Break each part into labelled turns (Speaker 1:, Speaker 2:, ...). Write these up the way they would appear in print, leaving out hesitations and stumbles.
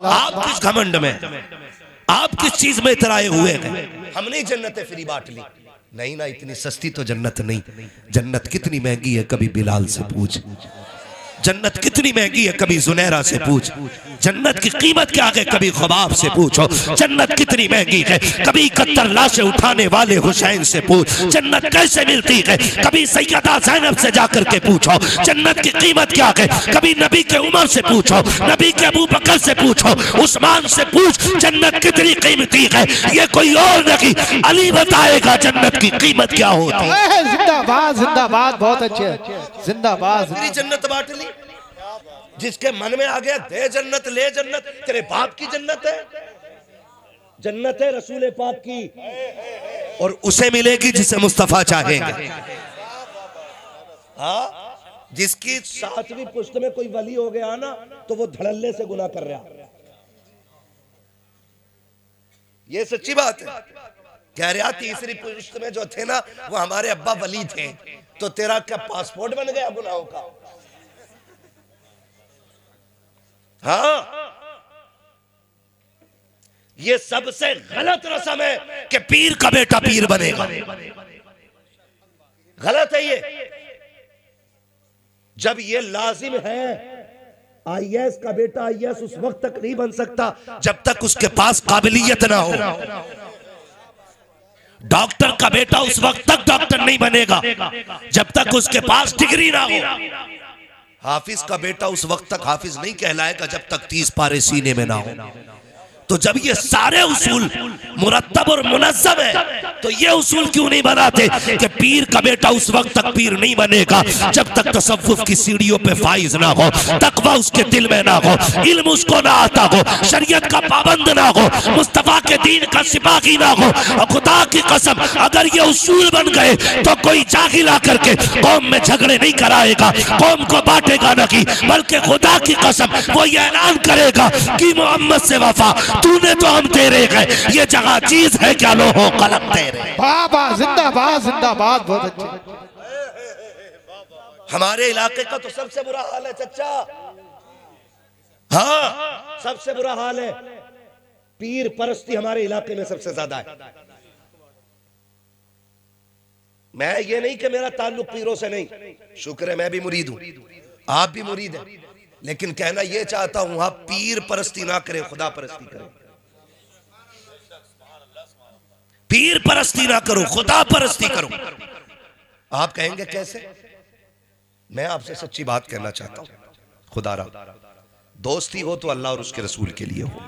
Speaker 1: आप किस घमंड में, आप किस चीज में इतराए हुए हैं? हमने जन्नत फ्री बांट ली? नहीं ना, इतनी सस्ती तो जन्नत नहीं। जन्नत कितनी महंगी है कभी बिलाल से पूछ। जन्नत कितनी महंगी है कभी जुनैरा से पूछ। जन्नत की कीमत क्या है कभी ख्वाब से पूछो। जन्नत कितनी महंगी है कभी 71 लाशें उठाने वाले हुसैन से पूछ। जन्नत कैसे मिलती है कभी सैयदा ज़ैनब से जाकर के पूछो। जन्नत की कीमत क्या है कभी नबी के उमर से पूछो, नबी के अबू बकर से पूछो, उस्मान से पूछ। जन्नत कितनी कीमती है ये कोई और नहीं, अली बताएगा जन्नत की कीमत क्या होती है।
Speaker 2: जिंदाबाद जिंदाबाद, बहुत अच्छे, जिंदाबाद।
Speaker 1: जन्नत बांट ली, जिसके मन में आ गया दे जन्नत, ले जन्नत। तेरे बाप की जन्नत है, जन्नत है रसूल पाक की, और उसे मिलेगी जिसे मुस्तफा चाहेंगे। हाँ, जिसकी 7वीं पुश्त में कोई वली हो गया ना तो वो धड़ल्ले से गुनाह कर रहा। ये सच्ची बात है। कह रहा 3री पुश्त में जो थे ना वो हमारे अब्बा वली थे, तो तेरा क्या पासपोर्ट बन गया गुनाहों का? हाँ, ये सबसे गलत रस्म है कि पीर का बेटा पीर बनेगा। गलत है ये। जब ये लाजिम है, आईएएस का बेटा आईएएस उस वक्त तक नहीं बन सकता जब तक उसके पास काबिलियत ना हो। डॉक्टर का बेटा उस वक्त तक डॉक्टर नहीं बनेगा जब तक उसके पास डिग्री ना हो। हाफिज का बेटा उस वक्त तक हाफिज नहीं कहलाएगा जब तक 30 पारे सीने में ना हो। तो जब ये सारे उसूल मुरत्तब और मुनज़्ज़म है तो ये उसूल क्यों नहीं बनाते कि पीर का बेटा उस वक्त तक पीर नहीं बनेगा जब तक तसव्वुफ की सीढ़ियों पे फाइज ना हो, तकवा उसके दिल में ना हो, इल्म उसको ना आता हो, शरीयत का पाबंद ना हो, मुस्तफा के दीन का सिपाही ना हो। और खुदा की कसम अगर ये उसूल बन गए तो कोई जाहिल आकर के कौम में झगड़े नहीं कराएगा, कौम को बांटेगा नहीं, बल्कि खुदा की कसम वो ये ऐलान करेगा कि मोहम्मद से वफा तूने तो हम तेरे गए, ये जगह चीज है क्या लो हो कलम तेरे।
Speaker 2: बाबा जिंदाबाद जिंदाबाद, बहुत अच्छे।
Speaker 1: हमारे इलाके का तो सबसे बुरा हाल है चच्चा। हाँ, सबसे बुरा हाल है। पीर परस्ती हमारे इलाके में सबसे ज्यादा है। मैं ये नहीं कि मेरा ताल्लुक पीरों से नहीं, शुक्र है मैं भी मुरीद हूं, आप भी मुरीद हैं, लेकिन कहना यह चाहता हूं आप पीर परस्ती ना करें, खुदा परस्ती करें। पीर परस्ती ना करो, खुदा परस्ती करो। आप कहेंगे कैसे? मैं आपसे सच्ची बात कहना चाहता हूं, खुदा रहा दोस्ती हो तो अल्लाह और उसके रसूल के लिए हो,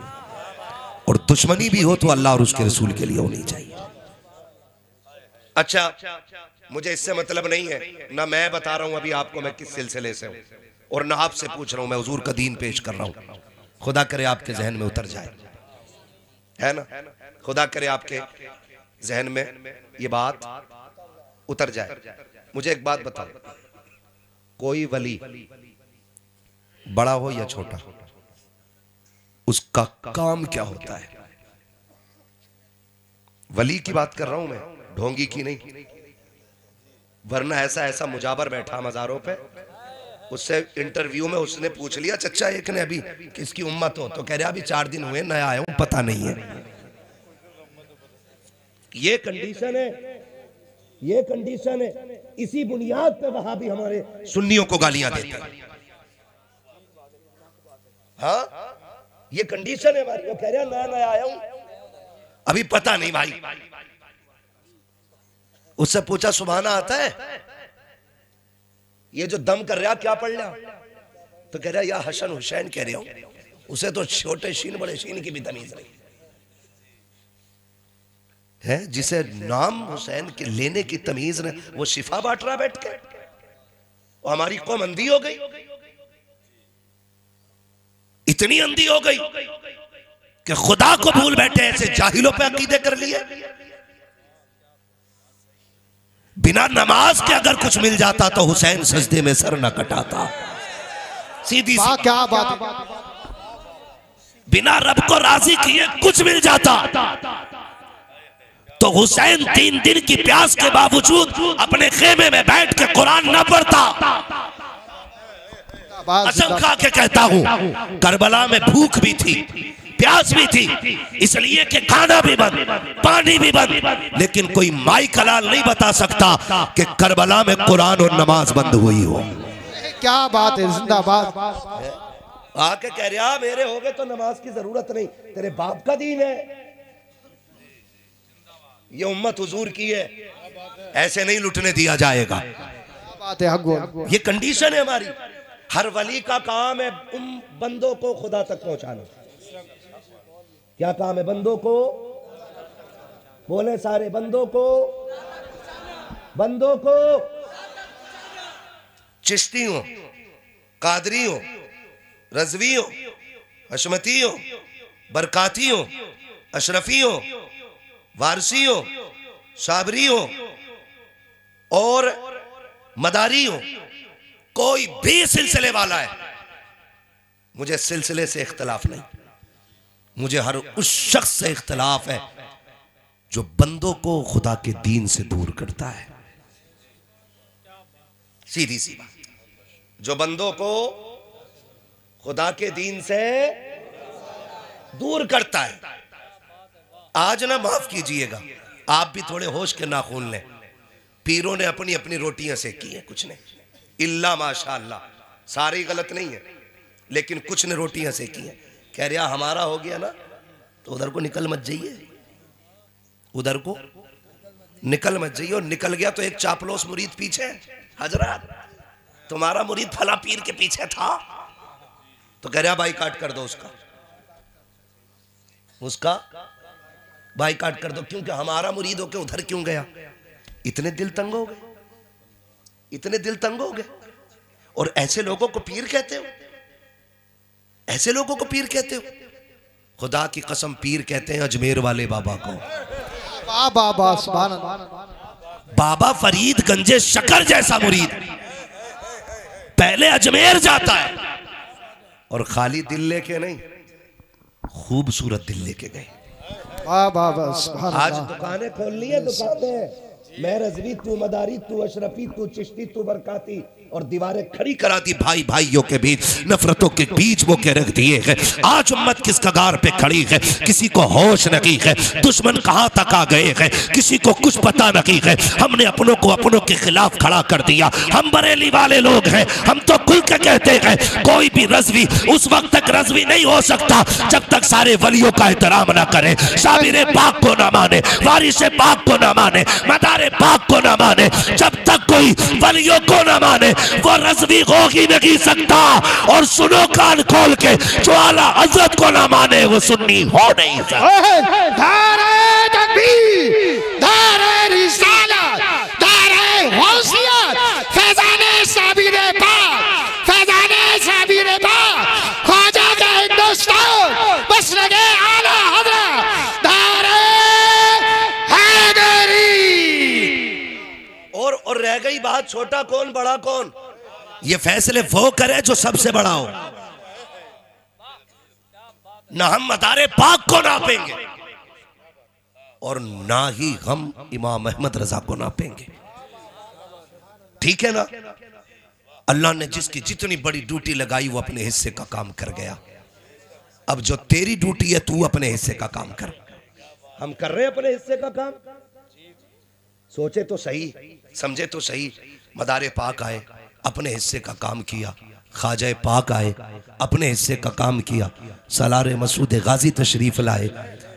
Speaker 1: और दुश्मनी भी हो तो अल्लाह और उसके रसूल के लिए होनी चाहिए। अच्छा, मुझे इससे मतलब नहीं है, ना मैं बता रहा हूं अभी आपको मैं किस सिलसिले से हूं, और ना आपसे पूछ रहा हूं, मैं हुजूर का दीन पेश कर रहा हूं। खुदा करे आपके जहन में उतर जाए, है ना, खुदा करे आपके जहन में ये बात उतर जाए। मुझे एक बात बताओ, कोई वली बड़ा हो या छोटा, उसका काम क्या होता है? वली की बात कर रहा हूं मैं, ढोंगी की नहीं। वरना ऐसा ऐसा मुजाबर बैठा मज़ारों पे, उससे इंटरव्यू में उसने पूछ लिया, चच्चा एक ने अभी किसकी उम्मत हो, तो कह रहा अभी 4 दिन हुए, नया आया हूं, पता नहीं है। ये कंडीशन है, ये कंडीशन है। इसी बुनियाद पे वहां भी हमारे सुन्नियों को गालियां देते हैं। हाँ, ये कंडीशन है हमारी। वो कह रहा नया नया आया हूं, अभी पता नहीं भाई। उससे पूछा सुभाना आता है? ये जो दम कर रहा क्या पढ़ लिया? तो कह रहा या हसन हुसैन कह रहा हूं, उसे तो छोटे शीन बड़े शीन की भी तमीज नहीं है। जिसे नाम हुसैन के लेने की तमीज नहीं, वो शिफा बांट रहा बैठ के। और हमारी कौम अंधी हो गई, इतनी अंधी हो गई कि खुदा को भूल बैठे, ऐसे जाहिलों पे अकीदे कर लिए। बिना नमाज के अगर कुछ मिल जाता तो हुसैन सजदे में सर न कटाता। सीधी सी
Speaker 2: क्या बात।
Speaker 1: बिना रब को राजी किए कुछ मिल जाता तो हुसैन 3 दिन की प्यास के बावजूद अपने खेमे में बैठ के कुरान न पढ़ता। कसम खा के कहता हूँ करबला में भूख भी थी, प्यास भी थी, इसलिए कि खाना भी बंद, पानी भी बंद, लेकिन कोई माई कलाल नहीं बता सकता कि करबला में कुरान और नमाज बंद हुई हो।
Speaker 2: क्या बात है, जिंदाबाद।
Speaker 1: आके कह रहा मेरे हो गए तो नमाज की जरूरत नहीं, तेरे बाप का दीन है, ये उम्मत हुजूर की है, ऐसे नहीं लुटने दिया जाएगा।
Speaker 2: बात है,
Speaker 1: ये कंडीशन है हमारी। हर वली का काम है उन बंदों को खुदा तक पहुंचाना। क्या काम है बंदों को? बोले सारे बंदों को, बंदों को, चिश्तियों, कादरियों, रज़वियों, हशमतियों, बरकातियों, अशरफियों, वारसियों, साबरियों और मदारियों, कोई भी सिलसिले वाला है, मुझे सिलसिले से इख्तलाफ नहीं, मुझे हर उस शख्स से इख्तलाफ है जो बंदों को खुदा के दीन से दूर करता है। सीधी सी बात, जो बंदों को खुदा के दीन से दूर करता है। आज ना माफ कीजिएगा, आप भी थोड़े होश के नाखून लें। पीरों ने अपनी अपनी रोटियां सेकी हैं, कुछ ने इल्ला माशाअल्लाह, सारी गलत नहीं है, लेकिन कुछ ने रोटियां सेकी हैं। कह रहा हमारा हो गया ना तो उधर को निकल मत जाइए, उधर को निकल मत जाइए। और निकल गया तो एक चापलोस मुरीद पीछे, हजरत तुम्हारा मुरीद फला पीर के पीछे था, तो कह रहा बाइकाट कर दो उसका बाइकाट कर दो, क्योंकि हमारा मुरीद होके उधर क्यों गया। इतने दिल तंग हो गए, इतने दिल तंग हो गए। और ऐसे लोगों को पीर कहते हो, ऐसे लोगों को पीर कहते हो। खुदा की कसम पीर कहते हैं अजमेर वाले बाबा को। बाबा फरीद गंजे शकर जैसा मुरीद पहले अजमेर जाता है, और खाली दिल लेके नहीं, खूबसूरत दिल लेके गए। आज दुकानें खोल ली है, दुकानें, मैं रज़वी तू मदारी तू अशरफी तू चिश्ती तू बरकाती, और दीवारें खड़ी करा दी भाई भाइयों के बीच, नफरतों के बीच वो के रख दिए हैं। आज उम्मत किस कगार पे खड़ी है, किसी को होश नहीं है, दुश्मन कहां तक आ गए हैं, किसी को कुछ पता नहीं है। हमने अपनों को अपनों के खिलाफ खड़ा कर दिया। हम बरेली वाले लोग हैं, हम तो खुल के कहते हैं कोई भी रज़वी उस वक्त तक रज़वी नहीं हो सकता जब तक सारे वलियों का एहतराम ना करे, शाबिर पाक को ना माने, वारिस पाक को ना माने, मदार पाक को ना माने। जब तक कोई वलियों को ना माने वो रज़वी हो ही नहीं सकता। और सुनो कान खोल के, जो आला हज़रत को ना माने वो सुन्नी हो नहीं सकता।
Speaker 2: नारे तकबीर, नारे रिसालत, नारे गौसियत, फैज़ाने साबिर पाक, फैज़ाने साबिर पाक, ख्वाजा का हिंदुस्तान, बस लगे आला हज़रत, नारे हैदरी।
Speaker 1: और रह गई बात छोटा कौन बड़ा कौन, ये फैसले वो करे जो सबसे बड़ा हो। ना हम मदारे पाक को नापेंगे और ना ही हम इमाम अहमद रजा को नापेंगे, ठीक है ना। अल्लाह ने जिसकी जितनी बड़ी ड्यूटी लगाई वो अपने हिस्से का काम कर गया। अब जो तेरी ड्यूटी है तू अपने हिस्से का काम कर। हम कर रहे हैं अपने हिस्से का काम। सोचे तो सही, समझे तो सही। मदारे पाक आए, अपने हिस्से का काम किया। ख्वाजा पाक आए, अपने हिस्से का काम किया। सलार मसूद गाजी तशरीफ लाए,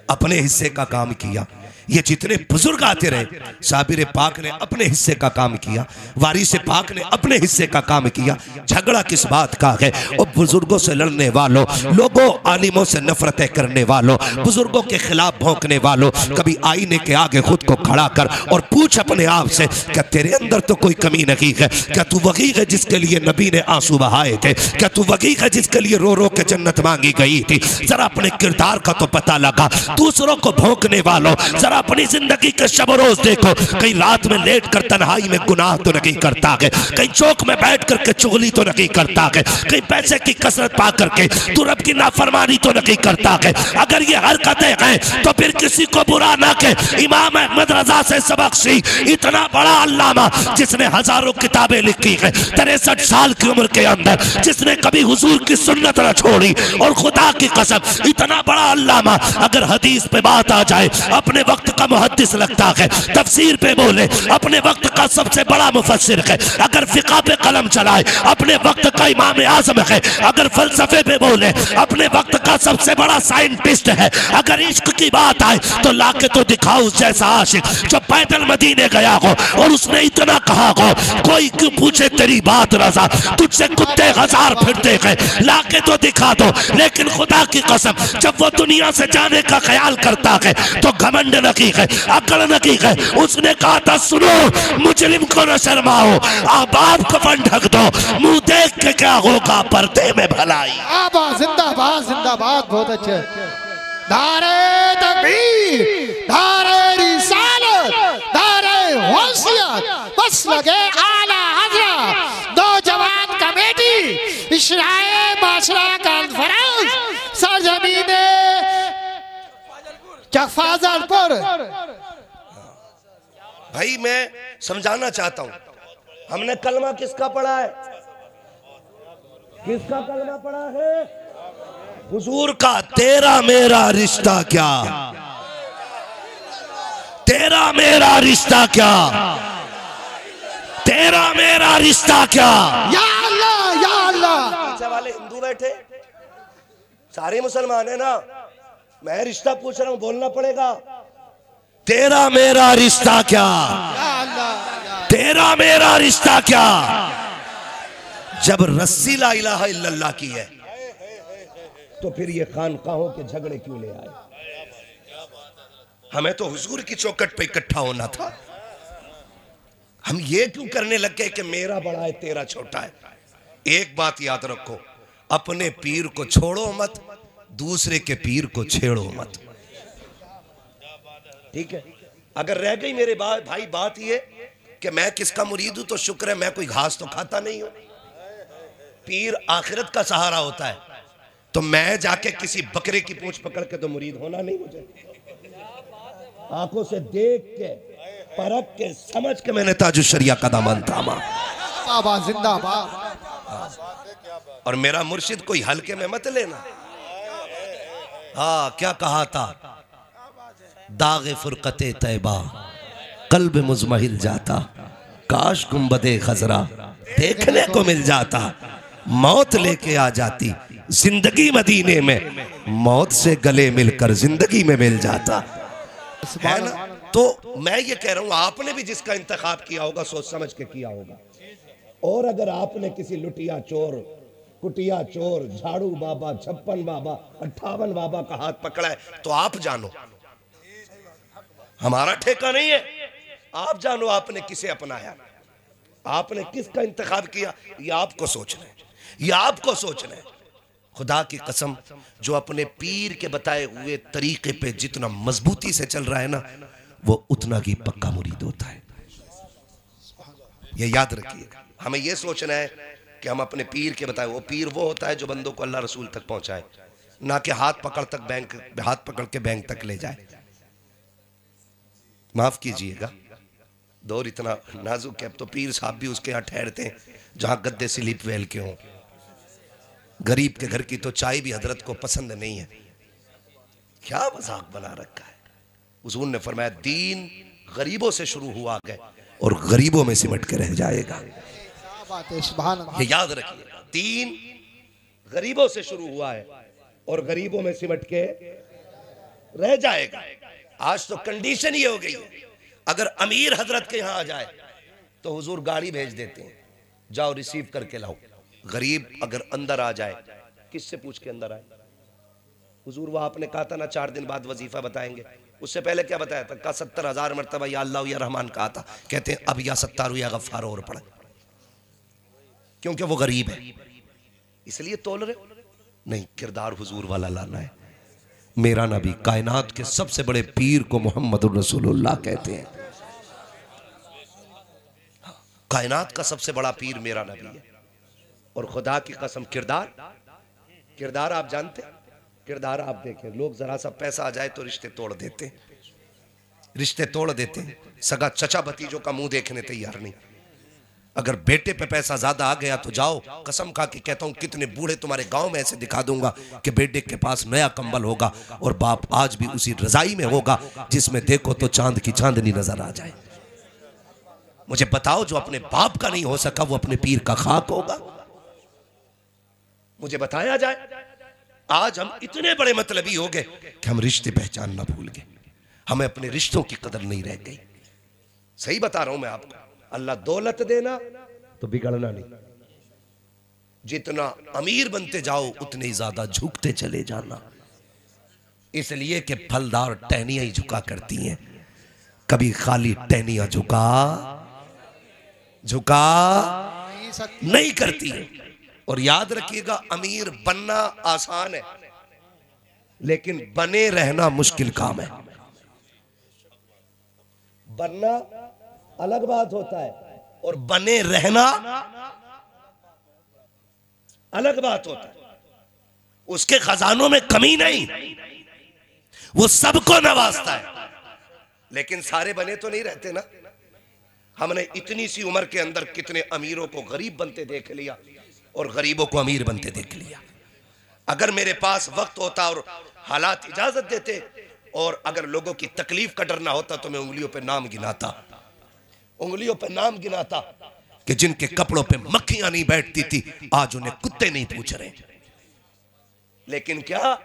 Speaker 1: अपने हिस्से का काम किया। ये जितने बुजुर्ग आते रहे, साबिर पाक ने अपने हिस्से का काम किया, वारिस पाक ने अपने हिस्से का काम किया। झगड़ा किस बात का है? और बुजुर्गों से लड़ने वालों, लोगों आलिमों से नफरतें करने वालों, बुजुर्गों के खिलाफ भौंकने वालों, कभी आईने के आगे खुद को खड़ा कर और पूछ अपने आप से, क्या तेरे अंदर तो कोई कमी नहीं है? क्या तू वही है जिसके लिए नबी ने आंसू बहाए थे? क्या तू वही है जिसके लिए रो रो के जन्नत मांगी गई थी? जरा अपने किरदार का तो पता लगा। दूसरों को भौंकने वालों, जरा अपनी जिंदगी के शब रोज देखो, कहीं रात में लेट कर तन्हाई में गुनाह तो नहीं करता है, कहीं चौक में बैठ करके चुगली तो नहीं करता है, कहीं पैसे की कसरत पा करके तू रब की नाफरमानी तो नहीं करता है। अगर ये हरकतें हैं तो फिर किसी को बुरा ना कहे। इमाम अहमद रजा से सबक सी, इतना बड़ा अल्लामा जिसने हजारों किताबें लिखी है, 63 साल की उम्र के अंदर जिसने कभी हुजूर की सुन्नत न छोड़ी, और खुदा की कसम इतना बड़ा अल्लामा अगर हदीस पे बात आ जाए अपने वक्त का मुहद्दिस लगता है, तफसीर पे बोले अपने वक्त का सबसे बड़ा मुफस्सिर है, अगर फिका पे कलम चलाए अपने वक्त का इमाम आजम है, अगर फलसफे पे बोले अपने वक्त का सबसे बड़ा साइंटिस्ट है, अगर इश्क की बात आए तो लाके तो दिखाओ उस जैसा आशिक जो पैदल मदीने गया हो और उसने इतना कहा हो, कोई क्यों पूछे तेरी बात रजा, तुझसे कुत्ते हजार फिरते हैं, लाके तो दिखा दो। लेकिन खुदा की कसम जब वो दुनिया से जाने का ख्याल करता है तो घमंड नहीं है, अकड़ नहीं है। उसने कहा था सुनो मुजरिम को न शर्माओ, आप कफन ढक दो, मुंह देख के क्या होगा पर्दे में भलाई।
Speaker 2: जिंदाबाद जिंदाबाद, बहुत अच्छे। नारे तकबीर, नारे रिसालत, नारे वसीयत, बस लगे आला हजरत नौजवान कमेटी इशराए माशरा कॉन्फ्रेंस सरजमीने फाजलपुर।
Speaker 1: भाई मैं समझाना चाहता हूं, हमने कलमा किसका पढ़ा है? किसका कलमा पढ़ा है? हुजूर का। तेरा मेरा रिश्ता क्या, तेरा मेरा रिश्ता क्या, तेरा मेरा रिश्ता क्या।
Speaker 2: या अल्लाह या अल्लाह।
Speaker 1: पीछे वाले हिंदू बैठे, सारे मुसलमान है ना, मैं रिश्ता पूछ रहा हूं, बोलना पड़ेगा। तेरा मेरा रिश्ता क्या, तेरा मेरा रिश्ता क्या। जब रस्सी ला इलाहा इल्लल्लाह की है तो फिर ये खानकाहों के झगड़े क्यों ले आए? हमें तो हुजूर की चौखट पे इकट्ठा होना था। हम ये क्यों करने लग गए कि मेरा बड़ा है तेरा छोटा है? एक बात याद रखो, अपने पीर को छोड़ो मत, दूसरे के पीर को छेड़ो मत। ठीक है? अगर रह गई मेरे भाई बात ये कि मैं किसका मुरीद हूं, तो शुक्र है मैं कोई घास तो खाता नहीं हूं। पीर आखिरत का सहारा होता है, तो मैं जाके किसी बकरे की पूंछ पकड़ के तो मुरीद होना नहीं। मुझे आंखों से देख के परख के समझ के मैंने ताजुश शरिया का दामन थामा।
Speaker 2: जिंदाबाद।
Speaker 1: और मेरा मुर्शिद कोई हल्के में मत लेना। हाँ, क्या कहा था? दागे फुरकते तैबा कल्ब मुजमहिल जाता, काश गुंबदे खजरा देखने को मिल जाता, मौत लेके आ जाती जिंदगी मदीने में, मौत से गले मिलकर जिंदगी में मिल जाता है ना। तो मैं ये कह रहा हूं, आपने भी जिसका इंतखाब किया होगा सोच समझ के किया होगा। और अगर आपने किसी लुटिया चोर, कुटिया चोर, झाड़ू बाबा, 56 बाबा, 58 बाबा का हाथ पकड़ा है तो आप जानो, हमारा ठेका नहीं है। आप जानो आपने किसे अपनाया, आपने किसका इंतखाब किया, ये आपको सोचना है, ये आपको सोचना है। खुदा की कसम, जो अपने पीर के बताए हुए तरीके पे जितना मजबूती से चल रहा है ना, वो उतना ही पक्का मुरीद होता है। ये याद रखिएगा। हमें ये सोचना है कि हम अपने पीर के बताए, वो पीर वो होता है जो बंदों को अल्लाह रसूल तक पहुंचाए, ना कि हाथ पकड़ के बैंक तक ले जाए। माफ कीजिएगा, दौर इतना नाजुक है। अब तो पीर साहब भी उसके यहाँ ठहरते हैं जहां गद्दे स्लीप वेल के हों। गरीब के घर की तो चाय भी हजरत को पसंद नहीं है। क्या मजाक बना रखा है। हुजूर ने फरमाया दीन गरीबों से शुरू हुआ है और गरीबों में सिमट के रह जाएगा। ये याद रखिएगा, दीन गरीबों से शुरू हुआ है और गरीबों में सिमट के रह जाएगा। आज तो कंडीशन ये हो गई है, अगर अमीर हजरत के यहां आ जाए तो हुजूर गाड़ी भेज देते हैं, जाओ रिसीव करके लाओ। गरीब अगर अंदर आ जाए, किससे पूछ के अंदर आए? हुजूर वह आपने कहा था ना 4 दिन बाद वजीफा बताएंगे, उससे पहले क्या बताया था? का 70,000 मरतबा या अल्लाह या रहमान कहा था। कहते हैं अब या सत्तार या गफ्फार और पढ़े, क्योंकि वो गरीब है इसलिए तोल रहे नहीं। किरदार हुजूर वाला लाना है। मेरा नबी कायनात के सबसे बड़े पीर को मोहम्मद रसूलुल्लाह कहते हैं। कायनात का सबसे बड़ा पीर मेरा नबी है। और खुदा की कसम किरदार आप जानते हैं? किरदार आप देखें, लोग जरा सा पैसा आ जाए तो रिश्ते तोड़ देते, सगा चचा भतीजों का मुंह देखने तैयार नहीं। अगर बेटे पे पैसा ज्यादा आ गया तो जाओ, कसम खा के कहता हूं कितने बूढ़े तुम्हारे गांव में ऐसे दिखा दूंगा कि बेटे के पास नया कंबल होगा और बाप आज भी उसी रजाई में होगा जिसमें देखो तो चांद की चांदनी नजर आ जाए। मुझे बताओ, जो अपने बाप का नहीं हो सका वो अपने पीर का खाक होगा? मुझे बताया जाए। आज हम इतने बड़े मतलबी हो गए कि हम रिश्ते पहचानना भूल गए, हमें अपने रिश्तों की कदर नहीं रह गई। सही बता रहा हूं मैं आपको। अल्लाह दौलत देना तो बिगड़ना नहीं, जितना अमीर बनते जाओ उतने ही ज्यादा झुकते चले जाना। इसलिए कि फलदार टहनियां ही झुका करती हैं, कभी खाली टहनियां झुका नहीं करती है। और याद रखिएगा, अमीर बनना आसान है लेकिन बने रहना मुश्किल काम है। बनना अलग बात होता है और बने रहना अलग बात होता है। उसके खजानों में कमी नहीं, वो सबको नवाजता है, लेकिन सारे बने तो नहीं रहते ना। हमने इतनी सी उम्र के अंदर कितने अमीरों को गरीब बनते देख लिया और गरीबों को अमीर बनते देख लिया। अगर मेरे पास वक्त होता और हालात इजाजत देते और अगर लोगों की तकलीफ का डर ना होता तो मैं उंगलियों पे नाम गिनाता कि जिनके कपड़ों पे मक्खियां नहीं बैठती थी आज उन्हें कुत्ते नहीं पूछ रहे। लेकिन क्या,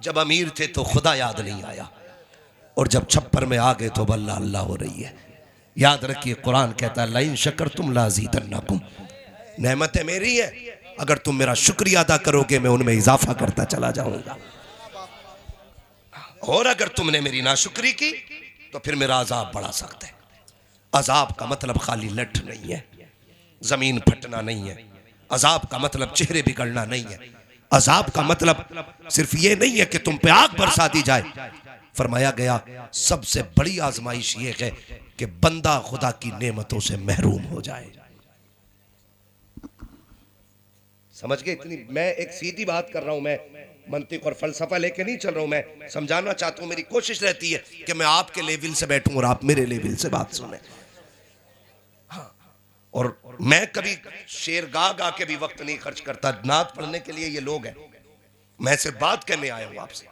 Speaker 1: जब अमीर थे तो खुदा याद नहीं आया और जब छप्पर में आ गए तो अल्लाह अल्लाह हो रही है। याद रखिए, कुरान कहता है लइन शकरतुम लाज़ीदन्नकुम, नेमतें मेरी है, अगर तुम मेरा शुक्रिया अदा करोगे मैं उनमें इजाफा करता चला जाऊंगा, और अगर तुमने मेरी नाशुक्री की तो फिर मेरा अजाब बढ़ा सकता है। अजाब का मतलब खाली लठ नहीं है, जमीन फटना नहीं है। अजाब का मतलब चेहरे बिगड़ना नहीं है। अजाब का मतलब सिर्फ ये नहीं है कि तुम पे आग बरसा दी जाए। फरमाया गया सबसे बड़ी आजमाइश ये है कि बंदा खुदा की नेमतों से महरूम हो जाए। समझ गए? इतनी मैं एक सीधी बात कर रहा हूं, मैं मंतिक और फलसफा लेके नहीं चल रहा हूं, मैं समझाना चाहता हूं। मेरी कोशिश रहती है कि मैं आपके लेवल से बैठूं और आप मेरे लेवल से बात सुने। हाँ, और मैं कभी शेर गा के भी वक्त नहीं खर्च करता। नात पढ़ने के लिए ये लोग हैं, मैं सिर्फ बात करने आया हूं आपसे,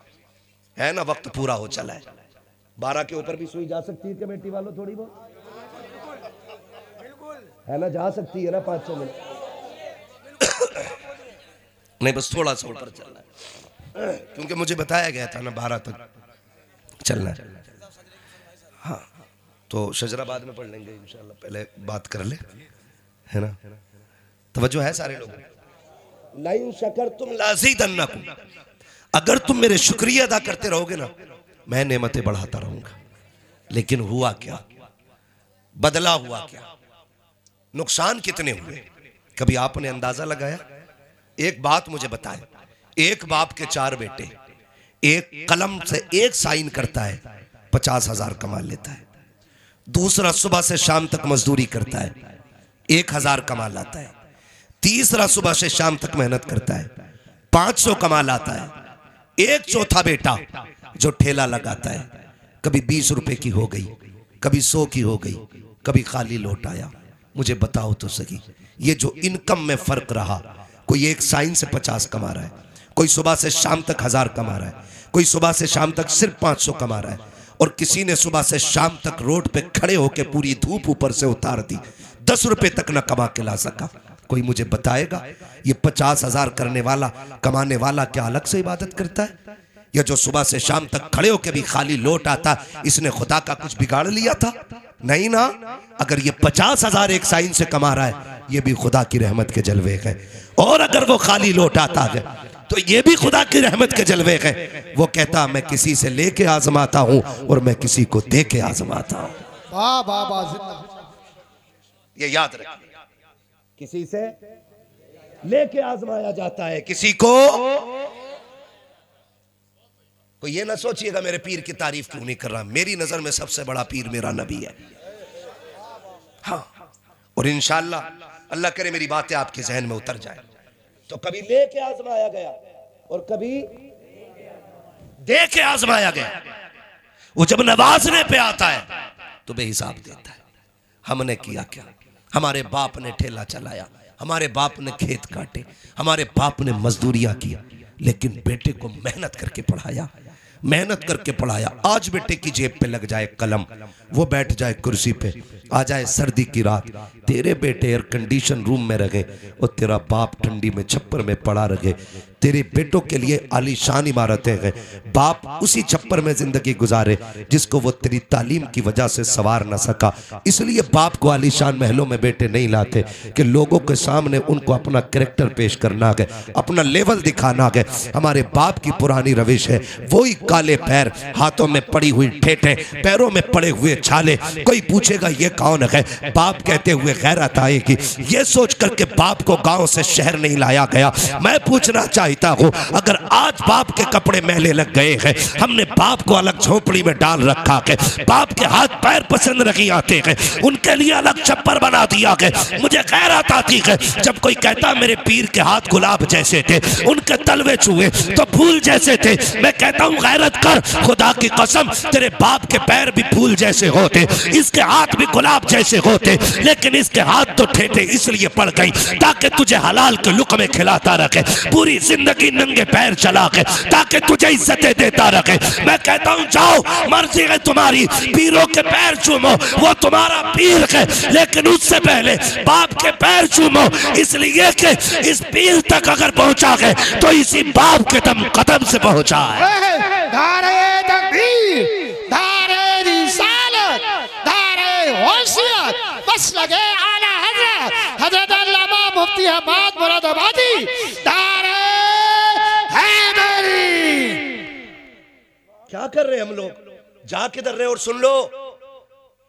Speaker 1: है ना। वक्त पूरा हो चला है, 12 के ऊपर भी सुई जा सकती है कमेटी वालों, थोड़ी बहुत है ना, जा सकती है ना 5-6 मिनट नहीं, बस थोड़ा सा ऊपर चलना है क्योंकि मुझे बताया गया था ना 12 तक चलना है। हाँ, तो शजराबाद में पढ़ लेंगे इंशाल्लाह, पहले बात कर ले, है ना। तवज्जो है सारे लोग। लाइन शकरतुम लाज़ीदन्नकुम, अगर तुम मेरे शुक्रिया अदा करते रहोगे ना मैं नेमतें बढ़ाता रहूंगा। लेकिन हुआ क्या, बदला हुआ क्या, नुकसान कितने हुए, कभी आपने अंदाजा लगाया? एक बात मुझे बताएं, एक बाप के 4 बेटे, एक कलम से एक साइन करता है 50,000 कमा लेता है, दूसरा सुबह से शाम तक मजदूरी करता है 1,000 कमा लाता है, तीसरा सुबह से शाम तक मेहनत करता है 500 कमा लाता है, एक चौथा बेटा जो ठेला लगाता है कभी 20 रुपए की हो गई, कभी 100 की हो गई, कभी खाली लौट आया। मुझे बताओ तो सही, ये जो इनकम में फर्क रहा, कोई एक साइन से 50 कमा रहा है, कोई सुबह से शाम तक 1000 कमा रहा है, कोई सुबह से शाम तक सिर्फ 500 कमा रहा है, और किसी ने सुबह से शाम तक रोड पे खड़े होकर पूरी धूप ऊपर से उतार दी, 10 रुपए तक ना कमा के ला सका। कोई मुझे बताएगा ये 50,000 करने वाला कमाने वाला क्या अलग से इबादत करता है? या जो सुबह से शाम तक खड़े होकर भी खाली लौट आता, इसने खुदा का कुछ बिगाड़ लिया था? नहीं ना। अगर ये 50,000 एक साइन से कमा रहा है, ये भी खुदा की रहमत के जलवे है। और अगर वो खाली लौट आता है तो ये भी खुदा की रहमत के जलवे है। वो कहता मैं किसी से लेके आजमाता हूं और मैं किसी को दे के आजमाता हूं।
Speaker 2: वाह वाह वाह,
Speaker 1: ये याद रखिए, किसी से लेके आजमाया जाता है, किसी को कोई ये ना सोचिएगा मेरे पीर की तारीफ क्यों नहीं कर रहा। मेरी नजर में सबसे बड़ा पीर मेरा नबी है। हाँ, और इंशाअल्लाह अल्लाह करे मेरी बातें आपके जहन में उतर जाए। तो कभी लेके आजमाया गया और कभी दे के आजमाया गया। वो जब नवाजने पे आता है तो बेहिसाब देता है। हमने किया क्या? हमारे बाप ने ठेला चलाया, हमारे बाप ने खेत काटे, हमारे बाप ने मजदूरियां किया, लेकिन बेटे को मेहनत करके पढ़ाया, मेहनत करके पढ़ाया। आज बेटे की जेब पे लग जाए कलम, वो बैठ जाए कुर्सी पे, आ जाए सर्दी की रात, तेरे बेटे एयर कंडीशन रूम में रहे और तेरा बाप ठंडी में छप्पर में पड़ा रहे। तेरे बेटों के लिए आलीशान इमारतें हैं, बाप उसी छप्पर में जिंदगी गुजारे जिसको वो तेरी तालीम की वजह से सवार न सका। इसलिए बाप को आलीशान महलों में बेटे नहीं लाते कि लोगों के सामने उनको अपना कैरेक्टर पेश करना है, अपना लेवल दिखाना है। हमारे बाप की पुरानी रविश है, वही काले पैर, हाथों में पड़ी हुई ठेठे, पैरों में पड़े हुए छाले। कोई पूछेगा ये कौन है, बाप कहते हुए गैरत आएगी। ये सोच करके बाप को गांव से शहर नहीं लाया गया। मैं पूछना चाहता हूं, अगर आज बाप के कपड़े मैले लग गए हैं, हमने बाप को अलग झोपड़ी में डाल रखा है, बाप के हाथ पैर पसंद नहीं आते हैं, उनके लिए अलग छप्पर बना दिया है। मुझे गैरत आती है जब कोई कहता मेरे पीर के हाथ गुलाब जैसे थे, उनके तलवे छुए तो फूल जैसे थे। मैं कहता हूं गैरत कर, खुदा की कसम तेरे बाप के पैर भी फूल जैसे होते, इसके हाथ भी गुलाब जैसे होते, लेकिन इसके हाथ तो ठेठे इसलिए पड़ गई ताकि तुझे हलाल के लुक़मे खिलाता रखे, पूरी जिंदगी नंगे पैर चला के ताकि तुझे इज्जतें देता रखे। मैं कहता हूं जाओ, मर्जी है तुम्हारी, पीरों के पैर चूमो, वो तुम्हारा पीर है, लेकिन उससे पहले बाप के पैर चूमो, इसलिए कि इस पीर तक अगर पहुंचा है तो इसी बाप के दम कदम से पहुंचा है।
Speaker 2: धारे तकबीर, धारे रिसालत, धारे होशियत, बस लगे आला हजरत हजरत अल्लामा मुफ्ती हमाद मुरादाबादी, धारे हैदरी।
Speaker 1: क्या कर रहे हम लोग? जा किधर रहे? और सुन लो,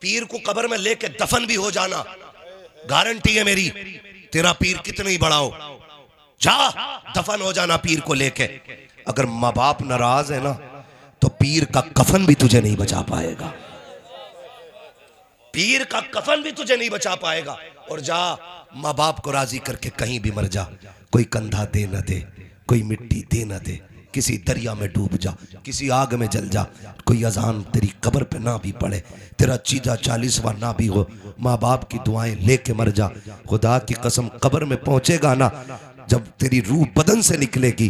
Speaker 1: पीर को कब्र में लेके दफन भी हो जाना, गारंटी है मेरी, तेरा पीर कितना ही बड़ा हो, जा दफन हो जाना पीर को लेके। अगर माँ बाप नाराज है ना तो पीर का कफन भी तुझे नहीं बचा पाएगा, पीर का कफन भी तुझे नहीं बचा पाएगा। और जा माँ बाप को राजी करके कहीं भी मर जा, कोई कंधा दे न दे, कोई मिट्टी दे न दे, किसी दरिया में डूब जा, किसी आग में जल जा, कोई अजान तेरी कब्र पे ना भी पड़े, तेरा चीजा 40वां ना भी हो, माँ बाप की दुआएं लेके मर जा। खुदा की कसम कब्र में पहुंचेगा ना, जब तेरी रूह बदन से निकलेगी